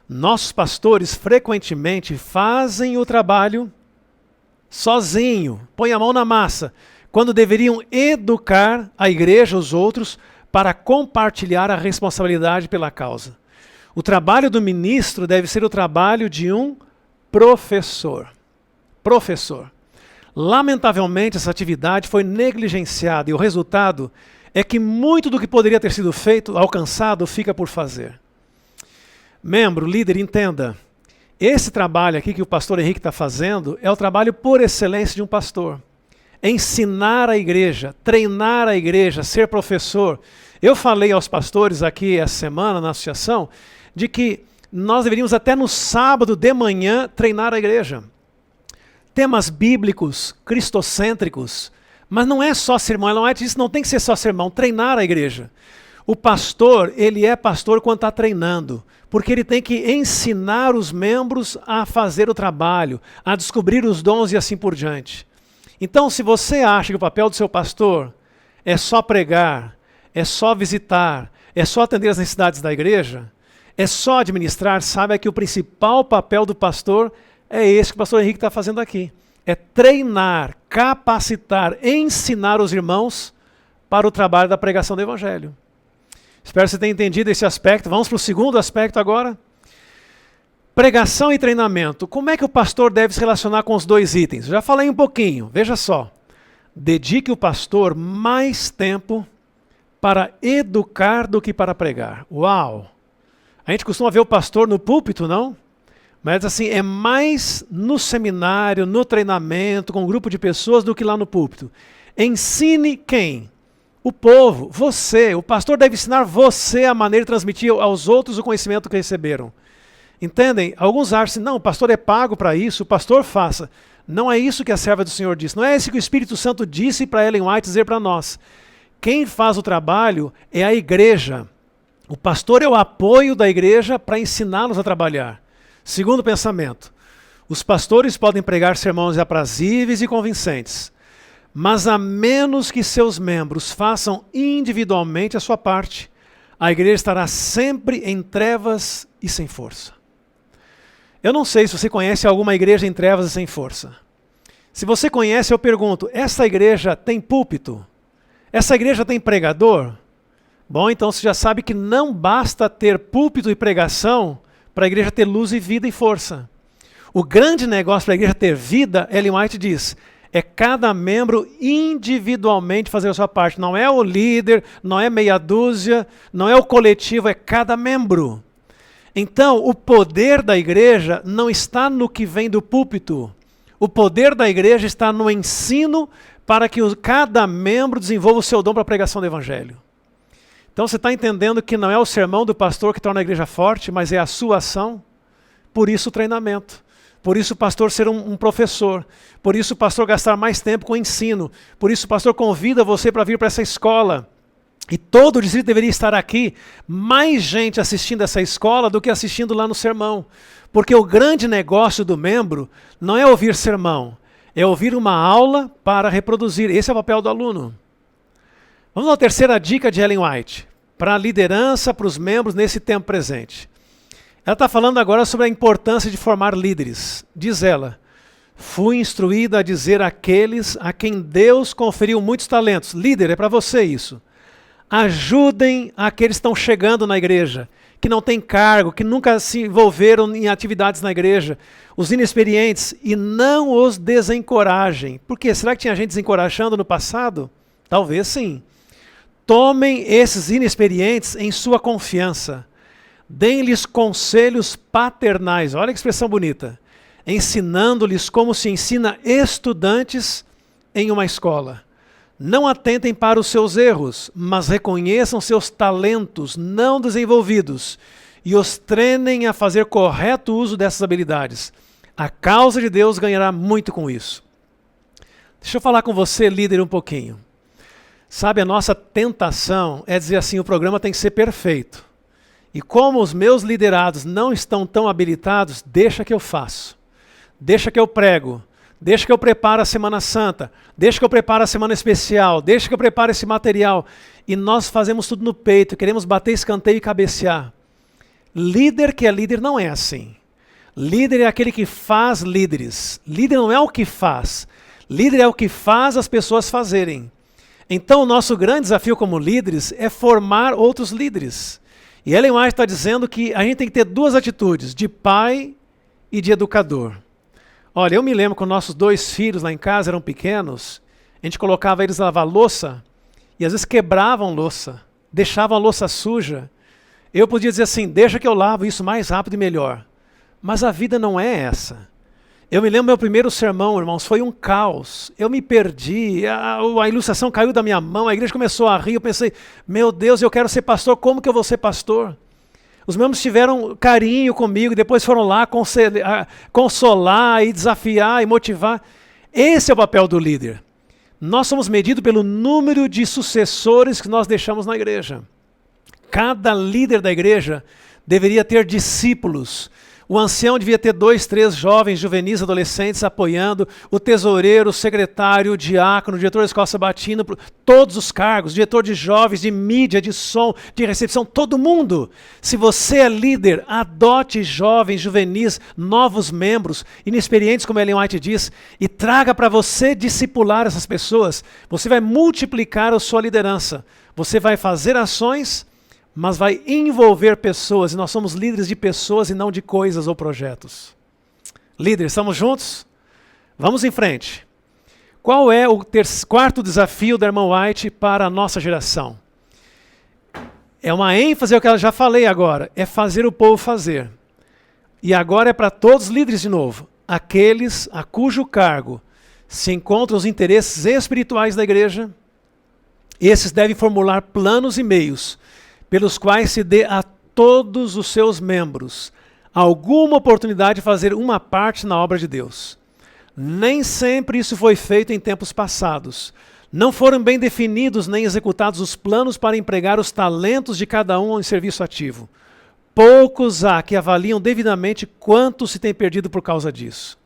[SPEAKER 3] nossos pastores frequentemente fazem o trabalho sozinho, põe a mão na massa, quando deveriam educar a igreja, os outros, para compartilhar a responsabilidade pela causa. O trabalho do ministro deve ser o trabalho de um professor. professor. Lamentavelmente, essa atividade foi negligenciada e o resultado é que muito do que poderia ter sido feito, alcançado, fica por fazer. Membro, líder, entenda. Esse trabalho aqui que o pastor Henrique está fazendo é o trabalho por excelência de um pastor. Ensinar a igreja, treinar a igreja, ser professor. Eu falei aos pastores aqui essa semana na associação de que nós deveríamos até no sábado de manhã treinar a igreja. Temas bíblicos, cristocêntricos, mas não é só sermão, não tem que ser só sermão, treinar a igreja. O pastor, ele é pastor quando está treinando, porque ele tem que ensinar os membros a fazer o trabalho, a descobrir os dons e assim por diante. Então, se você acha que o papel do seu pastor é só pregar, é só visitar, é só atender as necessidades da igreja, é só administrar, saiba que o principal papel do pastor é esse que o pastor Henrique está fazendo aqui. É treinar, capacitar, ensinar os irmãos para o trabalho da pregação do Evangelho. Espero que você tenha entendido esse aspecto. Vamos para o segundo aspecto agora. Pregação e treinamento. Como é que o pastor deve se relacionar com os dois itens? Eu já falei um pouquinho, veja só. Dedique o pastor mais tempo para educar do que para pregar. Uau! A gente costuma ver o pastor no púlpito, não? Mas assim, é mais no seminário, no treinamento, com um grupo de pessoas do que lá no púlpito. Ensine quem? O povo, você. O pastor deve ensinar você a maneira de transmitir aos outros o conhecimento que receberam. Entendem? Alguns acham assim, não, o pastor é pago para isso, o pastor faça. Não é isso que a serva do Senhor disse. Não é isso que o Espírito Santo disse para Ellen White dizer para nós. Quem faz o trabalho é a igreja. O pastor é o apoio da igreja para ensiná-los a trabalhar. Segundo pensamento, os pastores podem pregar sermões aprazíveis e convincentes, mas a menos que seus membros façam individualmente a sua parte, a igreja estará sempre em trevas e sem força. Eu não sei se você conhece alguma igreja em trevas e sem força. Se você conhece, eu pergunto, essa igreja tem púlpito? Essa igreja tem pregador? Bom, então você já sabe que não basta ter púlpito e pregação para a igreja ter luz e vida e força. O grande negócio para a igreja ter vida, Ellen White diz, é cada membro individualmente fazer a sua parte. Não é o líder, não é meia dúzia, não é o coletivo, é cada membro. Então, o poder da igreja não está no que vem do púlpito. O poder da igreja está no ensino para que cada membro desenvolva o seu dom para a pregação do evangelho. Então você está entendendo que não é o sermão do pastor que torna a igreja forte, mas é a sua ação. Por isso o treinamento. Por isso o pastor ser um professor. Por isso o pastor gastar mais tempo com o ensino. Por isso o pastor convida você para vir para essa escola. E todo o distrito deveria estar aqui, mais gente assistindo essa escola do que assistindo lá no sermão. Porque o grande negócio do membro não é ouvir sermão, é ouvir uma aula para reproduzir. Esse é o papel do aluno. Vamos à terceira dica de Ellen White, para a liderança, para os membros nesse tempo presente. Ela está falando agora sobre a importância de formar líderes. Diz ela, fui instruída a dizer àqueles a quem Deus conferiu muitos talentos. Líder, é para você isso. Ajudem aqueles que estão chegando na igreja, que não têm cargo, que nunca se envolveram em atividades na igreja, os inexperientes, e não os desencorajem. Por quê? Será que tinha gente desencorajando no passado? Talvez sim. Tomem esses inexperientes em sua confiança. Deem-lhes conselhos paternais. Olha que expressão bonita. Ensinando-lhes como se ensina estudantes em uma escola. Não atentem para os seus erros, mas reconheçam seus talentos não desenvolvidos e os treinem a fazer correto uso dessas habilidades. A causa de Deus ganhará muito com isso. Deixa eu falar com você, líder, um pouquinho. Sabe, a nossa tentação é dizer assim, o programa tem que ser perfeito. E como os meus liderados não estão tão habilitados, deixa que eu faço. Deixa que eu prego. Deixa que eu prepare a Semana Santa. Deixa que eu prepare a Semana Especial. Deixa que eu prepare esse material. E nós fazemos tudo no peito. Queremos bater escanteio e cabecear. Líder que é líder não é assim. Líder é aquele que faz líderes. Líder não é o que faz. Líder é o que faz as pessoas fazerem. Então o nosso grande desafio como líderes é formar outros líderes. E Ellen White está dizendo que a gente tem que ter duas atitudes, de pai e de educador. Olha, eu me lembro quando nossos 2 filhos lá em casa eram pequenos, a gente colocava eles a lavar louça e às vezes quebravam louça, deixavam a louça suja. Eu podia dizer assim, deixa que eu lavo isso mais rápido e melhor. Mas a vida não é essa. Eu me lembro meu primeiro sermão, irmãos, foi um caos. Eu me perdi, a ilustração caiu da minha mão, a igreja começou a rir, eu pensei, meu Deus, eu quero ser pastor, como que eu vou ser pastor? Os membros tiveram carinho comigo, depois foram lá consolar e desafiar e motivar. Esse é o papel do líder. Nós somos medidos pelo número de sucessores que nós deixamos na igreja. Cada líder da igreja deveria ter discípulos. O ancião devia ter 2, 3 jovens, juvenis, adolescentes apoiando, o tesoureiro, o secretário, o diácono, o diretor da escola sabatina, todos os cargos, diretor de jovens, de mídia, de som, de recepção, todo mundo. Se você é líder, adote jovens, juvenis, novos membros, inexperientes, como Ellen White diz, e traga para você discipular essas pessoas. Você vai multiplicar a sua liderança. Você vai fazer ações, mas vai envolver pessoas, e nós somos líderes de pessoas e não de coisas ou projetos. Líderes, estamos juntos? Vamos em frente. Qual é o 4º desafio da irmã White para a nossa geração? É uma ênfase ao que eu já falei agora, é fazer o povo fazer. E agora é para todos os líderes de novo, aqueles a cujo cargo se encontram os interesses espirituais da igreja, esses devem formular planos e meios pelos quais se dê a todos os seus membros alguma oportunidade de fazer uma parte na obra de Deus. Nem sempre isso foi feito em tempos passados. Não foram bem definidos nem executados os planos para empregar os talentos de cada um em serviço ativo. Poucos há que avaliam devidamente quanto se tem perdido por causa disso.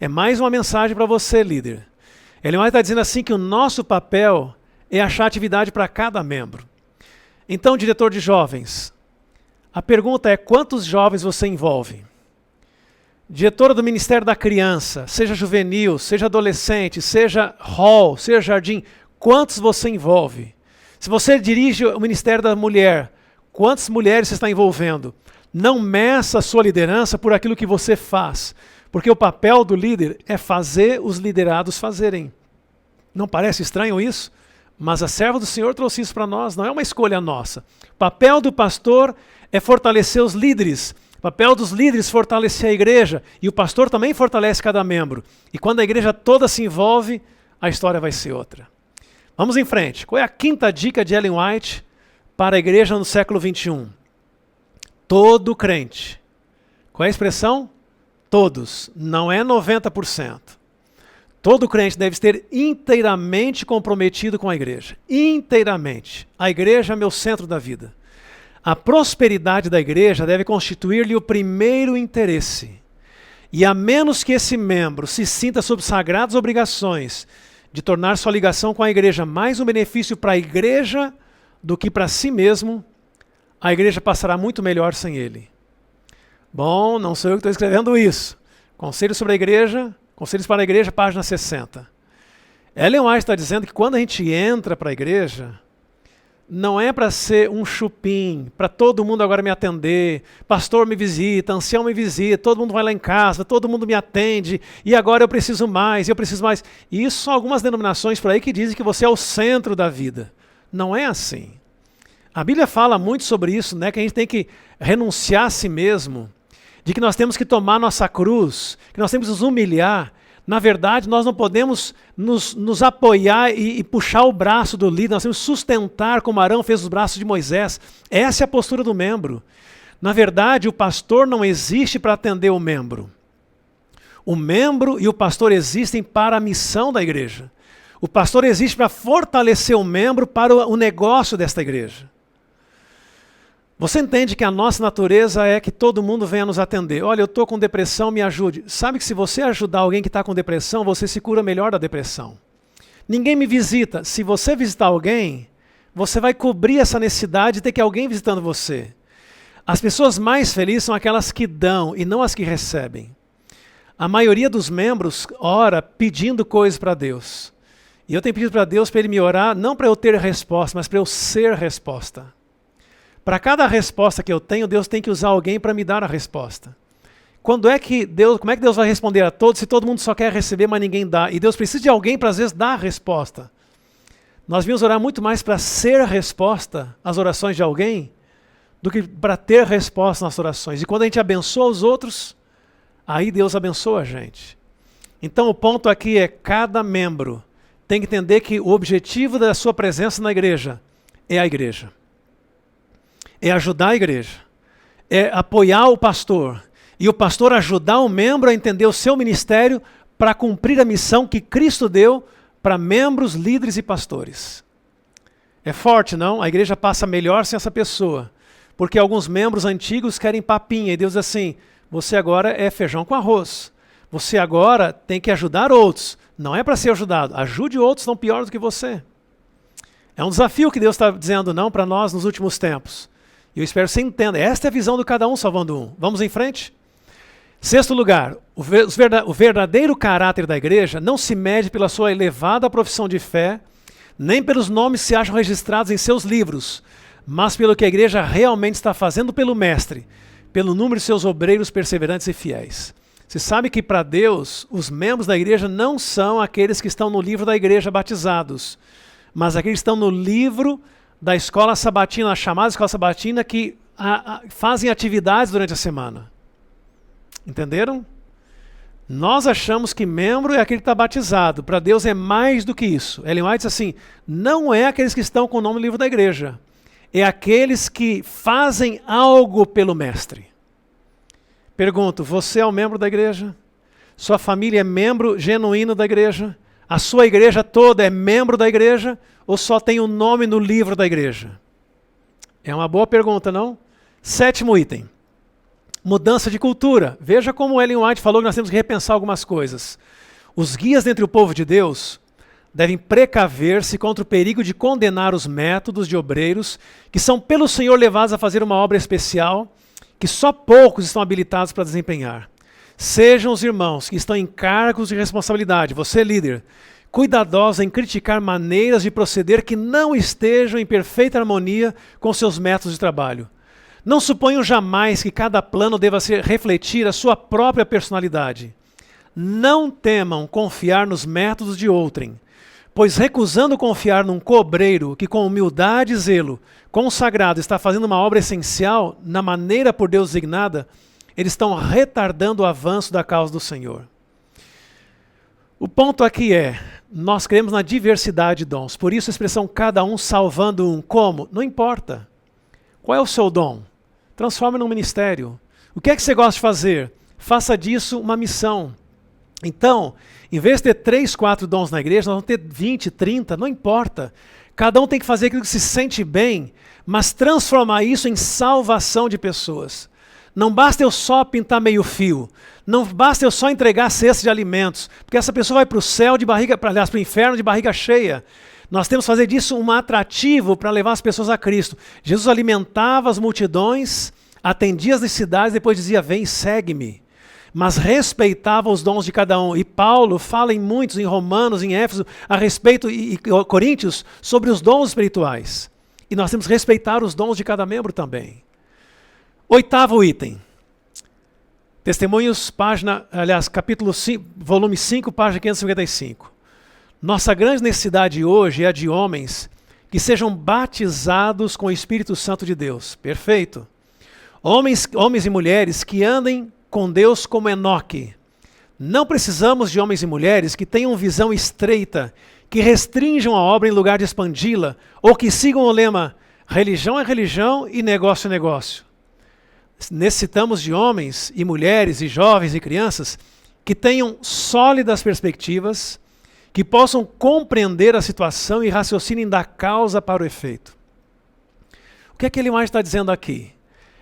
[SPEAKER 3] É mais uma mensagem para você, líder. Ellen White está dizendo assim que o nosso papel é achar atividade para cada membro. Então, diretor de jovens, a pergunta é, quantos jovens você envolve? Diretora do Ministério da Criança, seja juvenil, seja adolescente, seja hall, seja jardim, quantos você envolve? Se você dirige o Ministério da Mulher, quantas mulheres você está envolvendo? Não meça a sua liderança por aquilo que você faz, porque o papel do líder é fazer os liderados fazerem. Não parece estranho isso? Mas a serva do Senhor trouxe isso para nós, não é uma escolha nossa. O papel do pastor é fortalecer os líderes. O papel dos líderes é fortalecer a igreja. E o pastor também fortalece cada membro. E quando a igreja toda se envolve, a história vai ser outra. Vamos em frente. Qual é a 5ª dica de Ellen White para a igreja no século 21? Todo crente. Qual é a expressão? Todos. Não é 90%. Todo crente deve estar inteiramente comprometido com a igreja. Inteiramente. A igreja é meu centro da vida. A prosperidade da igreja deve constituir-lhe o primeiro interesse. E a menos que esse membro se sinta sob sagradas obrigações de tornar sua ligação com a igreja mais um benefício para a igreja do que para si mesmo, a igreja passará muito melhor sem ele. Bom, não sou eu que estou escrevendo isso. Conselho sobre a igreja... Conselhos para a igreja, página 60. Ellen White está dizendo que quando a gente entra para a igreja, não é para ser um chupim, para todo mundo agora me atender, pastor me visita, ancião me visita, todo mundo vai lá em casa, todo mundo me atende, e agora eu preciso mais, eu preciso mais. E isso são algumas denominações por aí que dizem que você é o centro da vida. Não é assim. A Bíblia fala muito sobre isso, né? Que a gente tem que renunciar a si mesmo, de que nós temos que tomar nossa cruz, que nós temos que nos humilhar. Na verdade, nós não podemos nos apoiar e puxar o braço do líder, nós temos que sustentar como Arão fez os braços de Moisés. Essa é a postura do membro. Na verdade, o pastor não existe para atender o membro. O membro e o pastor existem para a missão da igreja. O pastor existe para fortalecer o membro para o negócio desta igreja. Você entende que a nossa natureza é que todo mundo venha nos atender. Olha, eu estou com depressão, me ajude. Sabe que se você ajudar alguém que está com depressão, você se cura melhor da depressão. Ninguém me visita. Se você visitar alguém, você vai cobrir essa necessidade de ter que alguém visitando você. As pessoas mais felizes são aquelas que dão e não as que recebem. A maioria dos membros ora pedindo coisas para Deus. E eu tenho pedido para Deus para Ele me orar, não para eu ter resposta, mas para eu ser resposta. Para cada resposta que eu tenho, Deus tem que usar alguém para me dar a resposta. como é que Deus vai responder a todos se todo mundo só quer receber, mas ninguém dá? E Deus precisa de alguém para às vezes dar a resposta. Nós devíamos orar muito mais para ser a resposta às orações de alguém do que para ter resposta nas orações. E quando a gente abençoa os outros, aí Deus abençoa a gente. Então o ponto aqui é cada membro tem que entender que o objetivo da sua presença na igreja é a igreja. É ajudar a igreja. É apoiar o pastor. E o pastor ajudar o membro a entender o seu ministério para cumprir a missão que Cristo deu para membros, líderes e pastores. É forte, não? A igreja passa melhor sem essa pessoa. Porque alguns membros antigos querem papinha. E Deus diz assim, você agora é feijão com arroz. Você agora tem que ajudar outros. Não é para ser ajudado. Ajude outros, não pior do que você. É um desafio que Deus está dizendo não para nós nos últimos tempos. E eu espero que você entenda. Esta é a visão de cada um salvando um. Vamos em frente? Sexto lugar, o verdadeiro caráter da igreja não se mede pela sua elevada profissão de fé, nem pelos nomes que se acham registrados em seus livros, mas pelo que a igreja realmente está fazendo pelo mestre, pelo número de seus obreiros perseverantes e fiéis. Você sabe que para Deus, os membros da igreja não são aqueles que estão no livro da igreja batizados, mas aqueles que estão no livro da escola sabatina, a chamada escola sabatina, que fazem atividades durante a semana. Entenderam? Nós achamos que membro é aquele que está batizado. Para Deus é mais do que isso. Ellen White diz assim, não é aqueles que estão com o nome no livro da igreja. É aqueles que fazem algo pelo mestre. Pergunto, você é um membro da igreja? Sua família é membro genuíno da igreja? A sua igreja toda é membro da igreja? Ou só tem o nome no livro da igreja? É uma boa pergunta, não? Sétimo item. Mudança de cultura. Veja como Ellen White falou que nós temos que repensar algumas coisas. Os guias entre o povo de Deus devem precaver-se contra o perigo de condenar os métodos de obreiros que são pelo Senhor levados a fazer uma obra especial que só poucos estão habilitados para desempenhar. Sejam os irmãos que estão em cargos de responsabilidade, você líder, cuidadosos em criticar maneiras de proceder que não estejam em perfeita harmonia com seus métodos de trabalho. Não suponham jamais que cada plano deva refletir a sua própria personalidade. Não temam confiar nos métodos de outrem, pois recusando confiar num cobreiro que com humildade e zelo consagrado está fazendo uma obra essencial na maneira por Deus designada, eles estão retardando o avanço da causa do Senhor. O ponto aqui é, nós cremos na diversidade de dons, por isso a expressão cada um salvando um. Como? Não importa. Qual é o seu dom? Transforme num ministério. O que é que você gosta de fazer? Faça disso uma missão. Então, em vez de ter 3, 4 dons na igreja, nós vamos ter 20, 30, não importa. Cada um tem que fazer aquilo que se sente bem, mas transformar isso em salvação de pessoas. Não basta eu só pintar meio fio. Não basta eu só entregar cesta de alimentos. Porque essa pessoa vai para o céu de barriga, aliás, para o inferno de barriga cheia. Nós temos que fazer disso um atrativo para levar as pessoas a Cristo. Jesus alimentava as multidões, atendia as necessidades, depois dizia, vem, segue-me. Mas respeitava os dons de cada um. E Paulo fala em muitos, em Romanos, em Éfeso, a respeito, e Coríntios, sobre os dons espirituais. E nós temos que respeitar os dons de cada membro também. Oitavo item. Testemunhos, capítulo 5, volume 5, página 555. Nossa grande necessidade hoje é a de homens que sejam batizados com o Espírito Santo de Deus. Perfeito. Homens e mulheres que andem com Deus como Enoque. Não precisamos de homens e mulheres que tenham visão estreita, que restringam a obra em lugar de expandi-la, ou que sigam o lema, religião é religião e negócio é negócio. Necessitamos de homens e mulheres e jovens e crianças que tenham sólidas perspectivas, que possam compreender a situação e raciocinem da causa para o efeito. O que é que ele mais está dizendo aqui?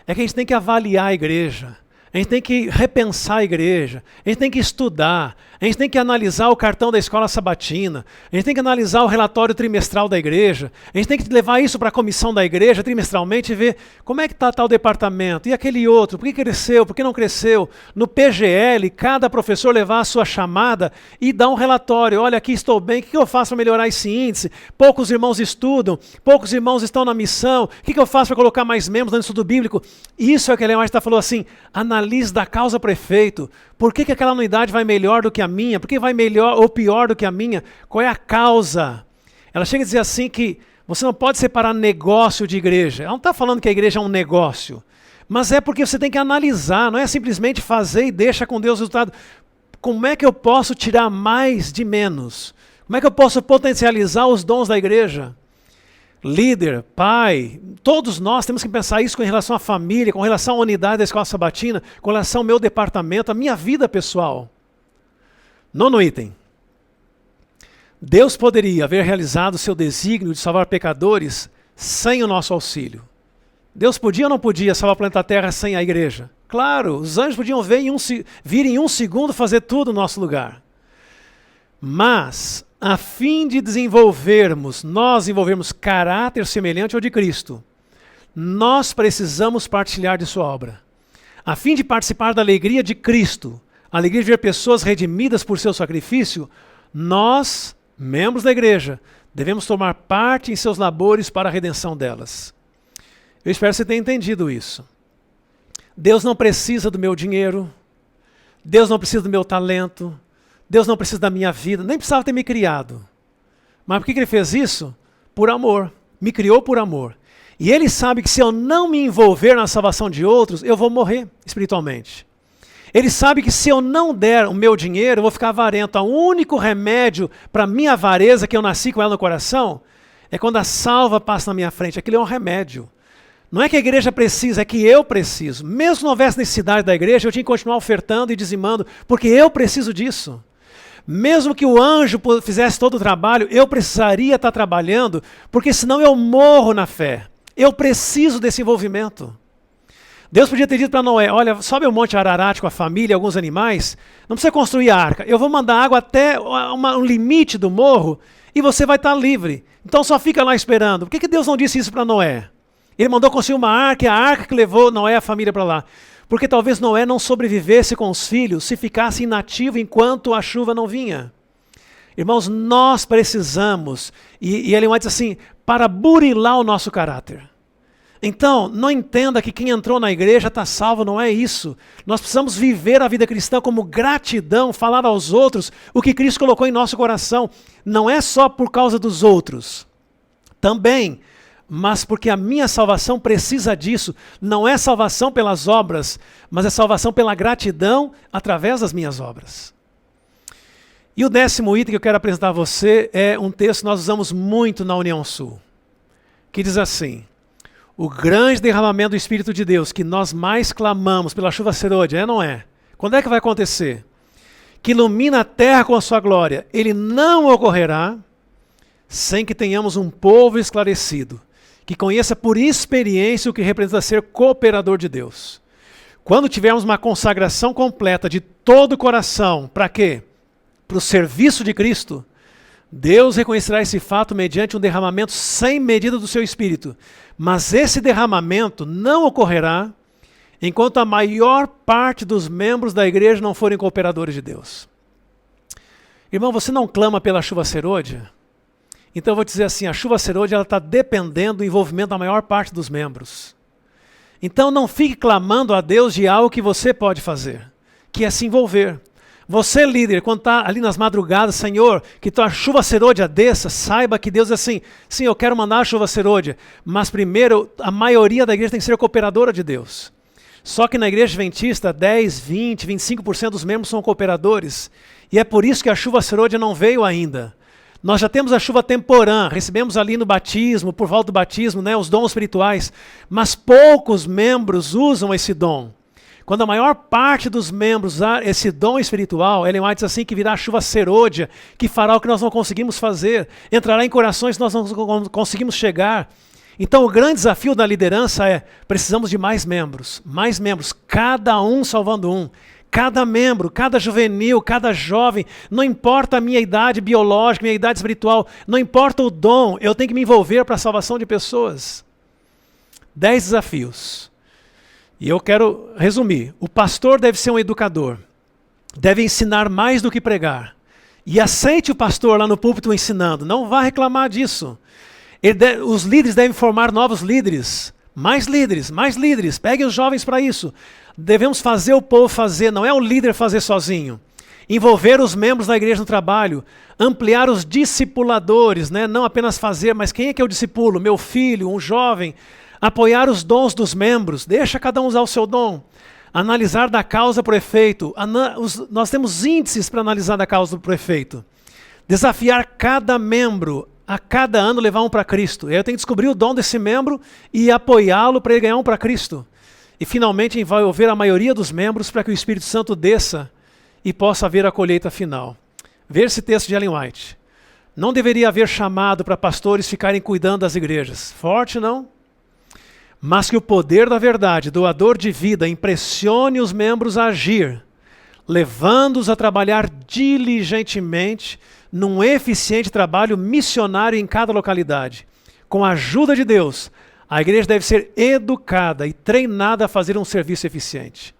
[SPEAKER 3] É que a gente tem que avaliar a igreja, a gente tem que repensar a igreja, a gente tem que estudar, A gente tem que analisar o cartão da escola sabatina. A gente tem que analisar o relatório trimestral da igreja. A gente tem que levar isso para a comissão da igreja trimestralmente e ver como é que está tal departamento. E aquele outro, por que cresceu, por que não cresceu? No PGL, cada professor levar a sua chamada e dar um relatório. Olha, aqui estou bem, o que eu faço para melhorar esse índice? Poucos irmãos estudam, poucos irmãos estão na missão. O que eu faço para colocar mais membros no estudo bíblico? Isso é o que a Ellen White falou assim, analise da causa para efeito. Por que aquela unidade vai melhor do que a minha? Por que vai melhor ou pior do que a minha? Qual é a causa? Ela chega a dizer assim que você não pode separar negócio de igreja. Ela não está falando que a igreja é um negócio. Mas é porque você tem que analisar, não é simplesmente fazer e deixa com Deus o resultado. Como é que eu posso tirar mais de menos? Como é que eu posso potencializar os dons da igreja? Líder, pai, todos nós temos que pensar isso com relação à família, com relação à unidade da escola sabatina, com relação ao meu departamento, à minha vida pessoal. 9º item. Deus poderia haver realizado o seu desígnio de salvar pecadores sem o nosso auxílio. Deus podia ou não podia salvar o planeta Terra sem a igreja? Claro, os anjos podiam vir em um segundo fazer tudo no nosso lugar. Mas, a fim de nós desenvolvermos caráter semelhante ao de Cristo, nós precisamos partilhar de sua obra. A fim de participar da alegria de Cristo, a alegria de ver pessoas redimidas por seu sacrifício, nós, membros da igreja, devemos tomar parte em seus labores para a redenção delas. Eu espero que você tenha entendido isso. Deus não precisa do meu dinheiro, Deus não precisa do meu talento, Deus não precisa da minha vida, nem precisava ter me criado. Mas por que Ele fez isso? Por amor. Me criou por amor. E Ele sabe que se eu não me envolver na salvação de outros, eu vou morrer espiritualmente. Ele sabe que se eu não der o meu dinheiro, eu vou ficar avarento. O único remédio para a minha avareza, que eu nasci com ela no coração, é quando a salva passa na minha frente. Aquilo é um remédio. Não é que a igreja precisa, é que eu preciso. Mesmo que não houvesse necessidade da igreja, eu tinha que continuar ofertando e dizimando, porque eu preciso disso. Mesmo que o anjo fizesse todo o trabalho, eu precisaria estar trabalhando, porque senão eu morro na fé. Eu preciso desse envolvimento. Deus podia ter dito para Noé, olha, sobe o Monte Ararat com a família e alguns animais, não precisa construir a arca, eu vou mandar água até um limite do morro e você vai estar livre. Então só fica lá esperando. Por que Deus não disse isso para Noé? Ele mandou construir uma arca, e a arca que levou Noé e a família para lá. Porque talvez Noé não sobrevivesse com os filhos se ficasse inativo enquanto a chuva não vinha. Irmãos, nós precisamos, e Ellen White diz assim, para burilar o nosso caráter. Então, não entenda que quem entrou na igreja está salvo, não é isso. Nós precisamos viver a vida cristã como gratidão, falar aos outros o que Cristo colocou em nosso coração. Não é só por causa dos outros, também, mas porque a minha salvação precisa disso. Não é salvação pelas obras, mas é salvação pela gratidão através das minhas obras. E o 10º item que eu quero apresentar a você é um texto que nós usamos muito na União Sul, que diz assim, o grande derramamento do Espírito de Deus, que nós mais clamamos pela chuva serôdia, é ou não é? Quando é que vai acontecer? Que ilumina a terra com a sua glória, ele não ocorrerá sem que tenhamos um povo esclarecido, que conheça por experiência o que representa ser cooperador de Deus. Quando tivermos uma consagração completa de todo o coração, para quê? Para o serviço de Cristo, Deus reconhecerá esse fato mediante um derramamento sem medida do seu Espírito. Mas esse derramamento não ocorrerá enquanto a maior parte dos membros da igreja não forem cooperadores de Deus. Irmão, você não clama pela chuva serôdia? Então eu vou dizer assim, a chuva serôdia está dependendo do envolvimento da maior parte dos membros. Então não fique clamando a Deus de algo que você pode fazer, que é se envolver. Você, líder, quando está ali nas madrugadas, Senhor, que a chuva serôdia desça, saiba que Deus é assim, sim, eu quero mandar a chuva serôdia, mas primeiro, a maioria da igreja tem que ser cooperadora de Deus. Só que na igreja adventista, 10, 20, 25% dos membros são cooperadores, e é por isso que a chuva serôdia não veio ainda. Nós já temos a chuva temporã, recebemos ali no batismo, por volta do batismo, né, os dons espirituais, mas poucos membros usam esse dom. Quando a maior parte dos membros usar esse dom espiritual, Ellen White diz assim que virá a chuva serôdia, que fará o que nós não conseguimos fazer, entrará em corações que nós não conseguimos chegar. Então o grande desafio da liderança é, precisamos de mais membros, cada um salvando um, Cada membro, cada juvenil, cada jovem, não importa a minha idade biológica, minha idade espiritual, não importa o dom, eu tenho que me envolver para a salvação de pessoas. 10 desafios. E eu quero resumir. O pastor deve ser um educador. Deve ensinar mais do que pregar. E aceite o pastor lá no púlpito ensinando. Não vá reclamar disso. Os líderes devem formar novos líderes. Mais líderes, mais líderes. Peguem os jovens para isso. Devemos fazer o povo fazer, não é o líder fazer sozinho. Envolver os membros da igreja no trabalho. Ampliar os discipuladores, né? Não apenas fazer, mas quem é que eu discipulo? Meu filho, um jovem. Apoiar os dons dos membros. Deixa cada um usar o seu dom. Analisar da causa para o efeito. Nós temos índices para analisar da causa para o efeito. Desafiar cada membro a cada ano levar um para Cristo. Eu tenho que descobrir o dom desse membro e apoiá-lo para ele ganhar um para Cristo. E finalmente envolver a maioria dos membros para que o Espírito Santo desça e possa haver a colheita final. Ver esse texto de Ellen White. Não deveria haver chamado para pastores ficarem cuidando das igrejas. Forte, não? Mas que o poder da verdade, doador de vida, impressione os membros a agir, levando-os a trabalhar diligentemente num eficiente trabalho missionário em cada localidade. Com a ajuda de Deus, a igreja deve ser educada e treinada a fazer um serviço eficiente.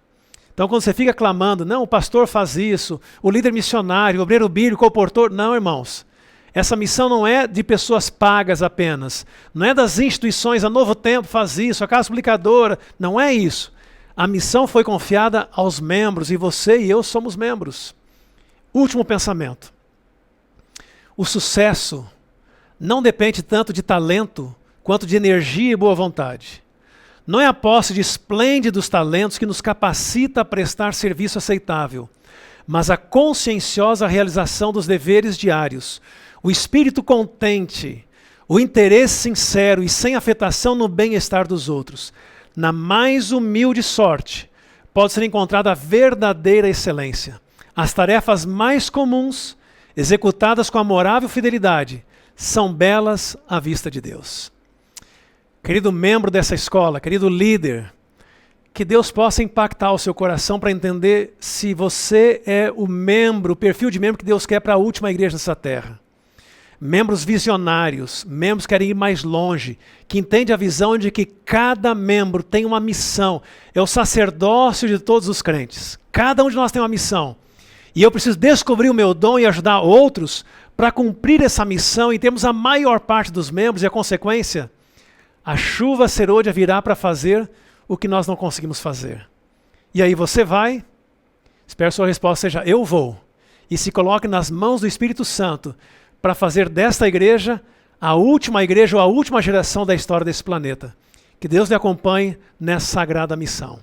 [SPEAKER 3] Então, quando você fica clamando, não, o pastor faz isso, o líder missionário, o obreiro bíblico, o portor, não, irmãos. Essa missão não é de pessoas pagas apenas. Não é das instituições, a Novo Tempo faz isso, a Casa Publicadora. Não é isso. A missão foi confiada aos membros e você e eu somos membros. Último pensamento. O sucesso não depende tanto de talento quanto de energia e boa vontade. Não é a posse de esplêndidos talentos que nos capacita a prestar serviço aceitável, mas a conscienciosa realização dos deveres diários, o espírito contente, o interesse sincero e sem afetação no bem-estar dos outros. Na mais humilde sorte, pode ser encontrada a verdadeira excelência. As tarefas mais comuns, executadas com amorável fidelidade, são belas à vista de Deus. Querido membro dessa escola, querido líder, que Deus possa impactar o seu coração para entender se você é o membro, o perfil de membro que Deus quer para a última igreja dessa terra. Membros visionários, membros que querem ir mais longe, que entendem a visão de que cada membro tem uma missão. É o sacerdócio de todos os crentes. Cada um de nós tem uma missão. E eu preciso descobrir o meu dom e ajudar outros para cumprir essa missão e termos a maior parte dos membros e a consequência, a chuva serôdia virá para fazer o que nós não conseguimos fazer. E aí você vai, espero que a sua resposta seja, eu vou. E se coloque nas mãos do Espírito Santo para fazer desta igreja a última igreja ou a última geração da história desse planeta. Que Deus lhe acompanhe nessa sagrada missão.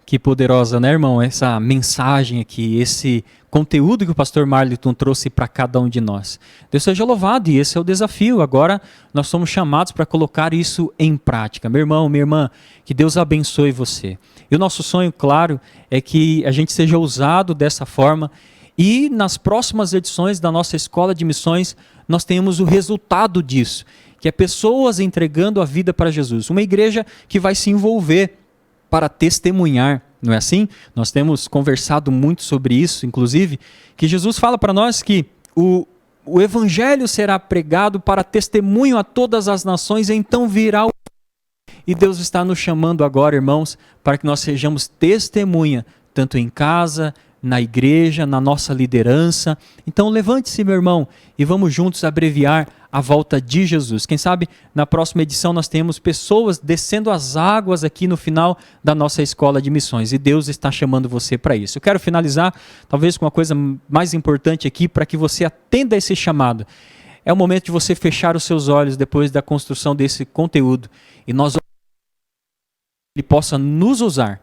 [SPEAKER 1] Que poderosa, né, irmão? Essa mensagem aqui, esse conteúdo que o pastor Marliton trouxe para cada um de nós. Deus seja louvado, e esse é o desafio. Agora nós somos chamados para colocar isso em prática. Meu irmão, minha irmã, que Deus abençoe você. E o nosso sonho, claro, é que a gente seja usado dessa forma e nas próximas edições da nossa Escola de Missões nós tenhamos o resultado disso, que é pessoas entregando a vida para Jesus. Uma igreja que vai se envolver para testemunhar, não é assim? Nós temos conversado muito sobre isso, inclusive, que Jesus fala para nós que o evangelho será pregado para testemunho a todas as nações, então virá o... E Deus está nos chamando agora, irmãos, para que nós sejamos testemunha, tanto em casa, na igreja, na nossa liderança. Então levante-se, meu irmão, e vamos juntos abreviar a volta de Jesus. Quem sabe na próxima edição nós temos pessoas descendo as águas aqui no final da nossa Escola de Missões, e Deus está chamando você para isso. Eu quero finalizar talvez com uma coisa mais importante aqui para que você atenda a esse chamado. É o momento de você fechar os seus olhos depois da construção desse conteúdo e Ele possa nos usar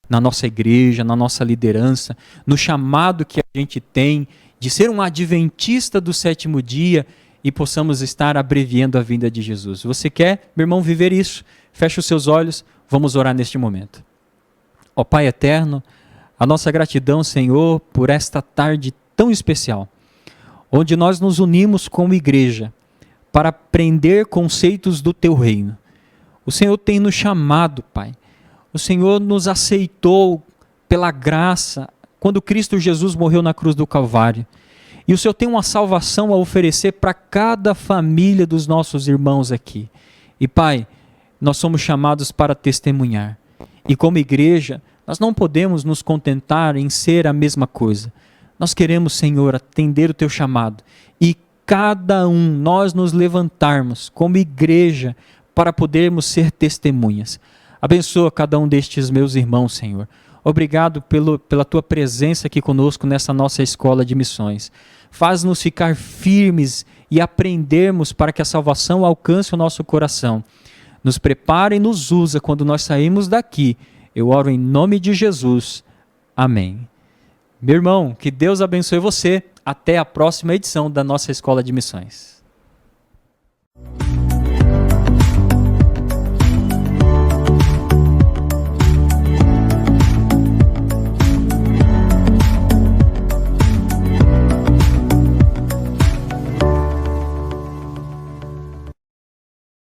[SPEAKER 1] na nossa igreja, na nossa liderança, no chamado que a gente tem de ser um adventista do sétimo dia e possamos estar abreviando a vinda de Jesus. Você quer, meu irmão, viver isso? Feche os seus olhos, vamos orar neste momento. Ó Pai eterno, a nossa gratidão, Senhor, por esta tarde tão especial, onde nós nos unimos como igreja para aprender conceitos do Teu reino. O Senhor tem nos chamado, Pai. O Senhor nos aceitou pela graça, quando Cristo Jesus morreu na cruz do Calvário. E o Senhor tem uma salvação a oferecer para cada família dos nossos irmãos aqui. E Pai, nós somos chamados para testemunhar. E como igreja, nós não podemos nos contentar em ser a mesma coisa. Nós queremos, Senhor, atender o Teu chamado. E cada um, nós nos levantarmos como igreja para podermos ser testemunhas. Abençoa cada um destes meus irmãos, Senhor. Obrigado pela Tua presença aqui conosco nessa nossa escola de missões. Faz-nos ficar firmes e aprendermos para que a salvação alcance o nosso coração. Nos prepara e nos usa quando nós saímos daqui. Eu oro em nome de Jesus. Amém. Meu irmão, que Deus abençoe você. Até a próxima edição da nossa escola de missões.